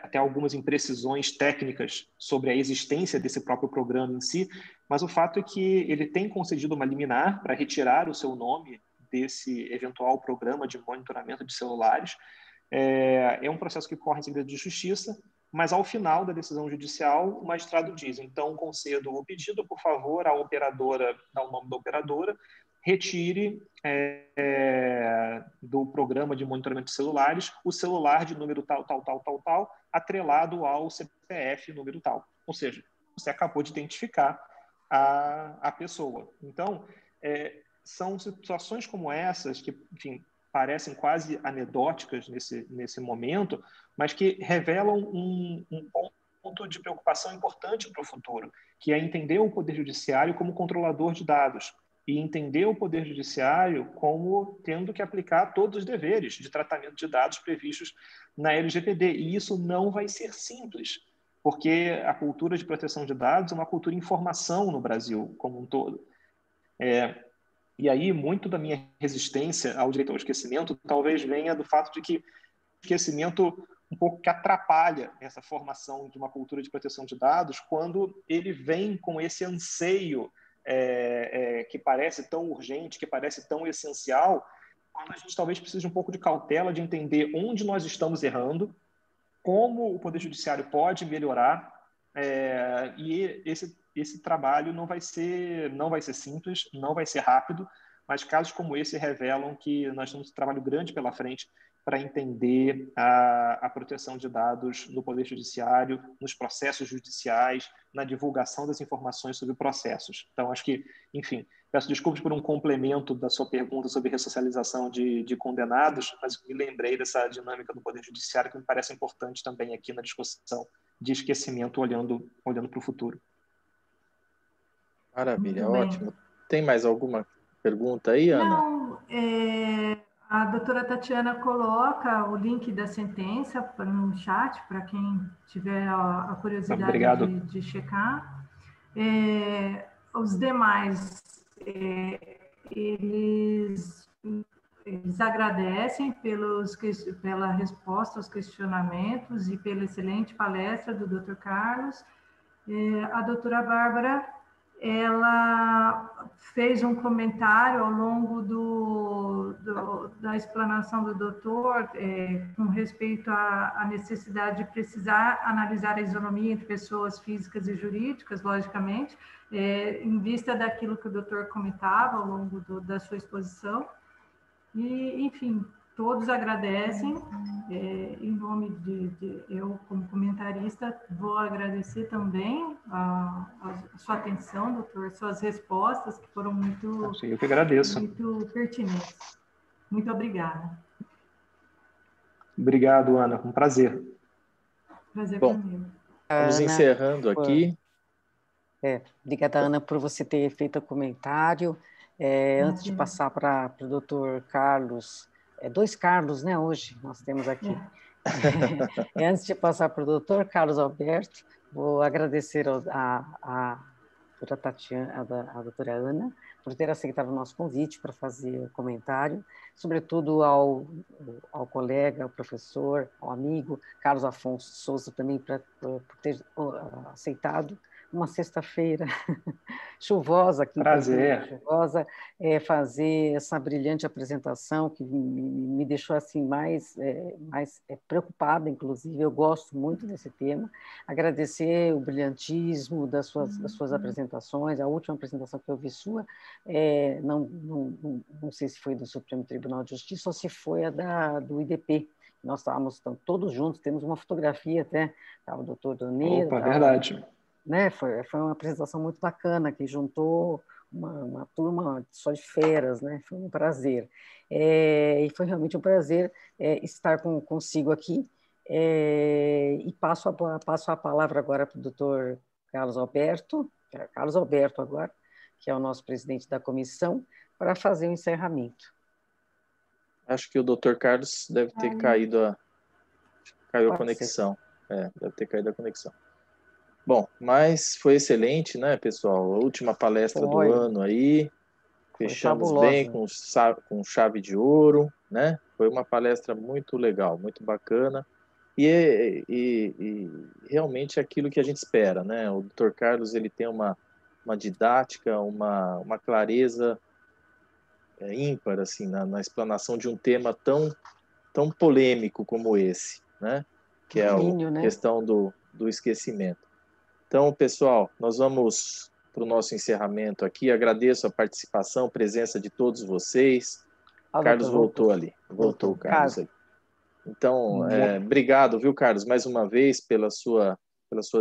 até algumas imprecisões técnicas sobre a existência desse próprio programa em si, mas o fato é que ele tem concedido uma liminar para retirar o seu nome desse eventual programa de monitoramento de celulares. É um processo que corre em segredo de justiça, mas ao final da decisão judicial, o magistrado diz: então, concedo o pedido, por favor, a operadora, dá o nome da operadora, retire do programa de monitoramento de celulares o celular de número tal, tal, tal, tal, tal, atrelado ao CPF número tal. Ou seja, você acabou de identificar a pessoa. Então, são situações como essas que, enfim, parecem quase anedóticas nesse momento, mas que revelam um ponto de preocupação importante para o futuro, que é entender o Poder Judiciário como controlador de dados e entender o Poder Judiciário como tendo que aplicar todos os deveres de tratamento de dados previstos na LGPD. E isso não vai ser simples, porque a cultura de proteção de dados é uma cultura de informação no Brasil como um todo. E aí, muito da minha resistência ao direito ao esquecimento talvez venha do fato de que o esquecimento um pouco que atrapalha essa formação de uma cultura de proteção de dados quando ele vem com esse anseio que parece tão urgente, que parece tão essencial, quando a gente talvez precise de um pouco de cautela de entender onde nós estamos errando, como o Poder Judiciário pode melhorar, e esse trabalho não vai ser simples, não vai ser rápido, mas casos como esse revelam que nós temos um trabalho grande pela frente para entender a proteção de dados no Poder Judiciário, nos processos judiciais, na divulgação das informações sobre processos. Então, acho que, enfim, peço desculpas por um complemento da sua pergunta sobre ressocialização de condenados, mas me lembrei dessa dinâmica do Poder Judiciário que me parece importante também aqui na discussão de esquecimento olhando para o futuro. Maravilha, ótimo. Tem mais alguma pergunta aí, Ana? Não, a doutora Tatiana coloca o link da sentença no chat para quem tiver a curiosidade de checar. Os demais, eles agradecem pela resposta aos questionamentos e pela excelente palestra do Dr. Carlos. A doutora Bárbara, ela fez um comentário ao longo da explanação do doutor com respeito à necessidade de precisar analisar a isonomia entre pessoas físicas e jurídicas, logicamente, em vista daquilo que o doutor comentava ao longo da sua exposição. E, enfim, todos agradecem. Em nome de eu, como comentarista, vou agradecer também a sua atenção, doutor, suas respostas, que foram muito, eu que agradeço. Muito pertinentes. Muito obrigada. Obrigado, Ana. Um prazer. Prazer Bom, comigo. Vamos Ana, encerrando aqui. Obrigada, Ana, por você ter feito o comentário. Antes de passar para o doutor Carlos, dois Carlos, né, hoje nós temos aqui. Antes de passar para o doutor Carlos Alberto, vou agradecer a doutora Tatiana, a doutora Ana, por ter aceitado o nosso convite para fazer o comentário, sobretudo ao colega, ao professor, ao amigo Carlos Afonso Souza também por ter aceitado uma sexta-feira chuvosa aqui, chuvosa, fazer essa brilhante apresentação que me deixou assim mais preocupada, inclusive. Eu gosto muito desse tema. Agradecer o brilhantismo das suas apresentações. A última apresentação que eu vi sua, não sei se foi do Supremo Tribunal de Justiça ou se foi a do IDP. Nós estávamos todos juntos, temos uma fotografia até, estava o doutor Doneiro. Opa, verdade. Né? Foi uma apresentação muito bacana, que juntou uma turma só de feras, né? Foi um prazer. E foi realmente um prazer estar consigo aqui. E passo a palavra agora para o doutor Carlos Alberto agora, que é o nosso presidente da comissão, para fazer o encerramento. Acho que o doutor Carlos deve ter caído caiu a conexão. Deve ter caído a conexão. Bom, mas foi excelente, né, pessoal? A última palestra do ano aí, fechamos bem com chave de ouro, né? Foi uma palestra muito legal, muito bacana. E realmente é aquilo que a gente espera, né? O Dr. Carlos, ele tem uma didática, uma clareza ímpar, assim, na explanação de um tema tão polêmico como esse, né? Que é a questão do esquecimento. Então, pessoal, nós vamos para o nosso encerramento aqui. Agradeço a participação, a presença de todos vocês. Carlos voltou ali. Voltou o Carlos aí. Então, obrigado, viu, Carlos, mais uma vez pela sua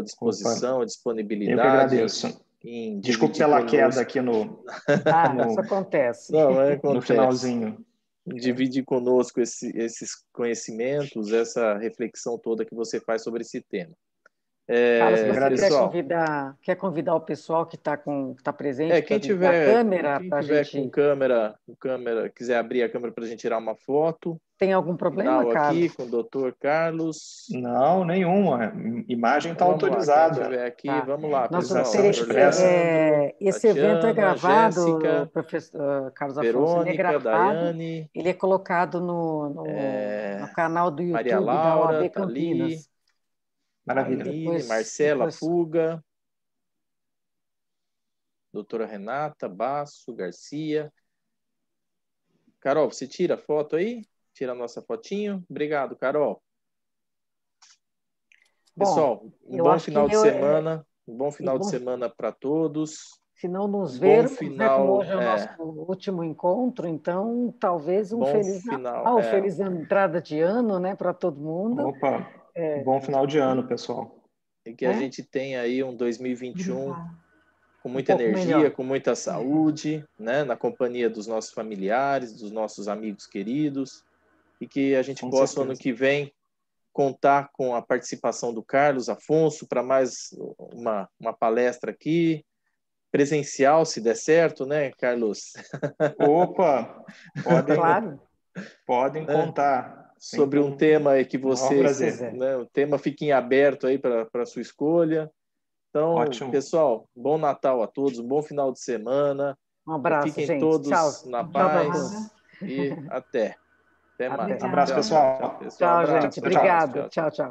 disposição, disponibilidade. Eu que agradeço. Desculpe pela queda aqui no... Isso acontece. Não, acontece. No finalzinho. Dividir conosco esses conhecimentos, essa reflexão toda que você faz sobre esse tema. Carlos, você quer convidar o pessoal que está presente? Quem tiver com câmera, quiser abrir a câmera para a gente tirar uma foto. Tem algum problema, Carlos? Aqui com o Dr. Carlos. Não, nenhuma. A imagem está autorizada. Aqui, vamos lá, pessoal. Esse Tatiana, evento é gravado, Jéssica, professor Carlos Afonso. Verônica, ele é gravado, Daiane, ele é colocado no canal do YouTube Maria Laura, da OAB Campinas. Maravilha. Marcela Fuga, doutora Renata Basso Garcia. Carol, você tira a foto aí? Tira a nossa fotinho. Obrigado, Carol. Pessoal, um bom final de semana. Um bom final de semana para todos. Se não nos ver, como hoje é o nosso último encontro, então talvez feliz entrada de ano, né, para todo mundo. Opa, bom final de ano, pessoal. E que a gente tenha aí um 2021 com muita energia, com muita saúde, né, na companhia dos nossos familiares, dos nossos amigos queridos, e que a gente possa, ano que vem, contar com a participação do Carlos Afonso para mais uma palestra aqui, presencial, se der certo, né, Carlos? Opa, podem contar. Sobre um tema aí que você... o tema fica em aberto aí para a sua escolha. Então, ótimo. Pessoal, bom Natal a todos, um bom final de semana. Um abraço, Fiquem gente. todos Tchau. na paz e até mais. Um abraço, pessoal. Tchau, gente. Obrigado. Tchau. Tchau.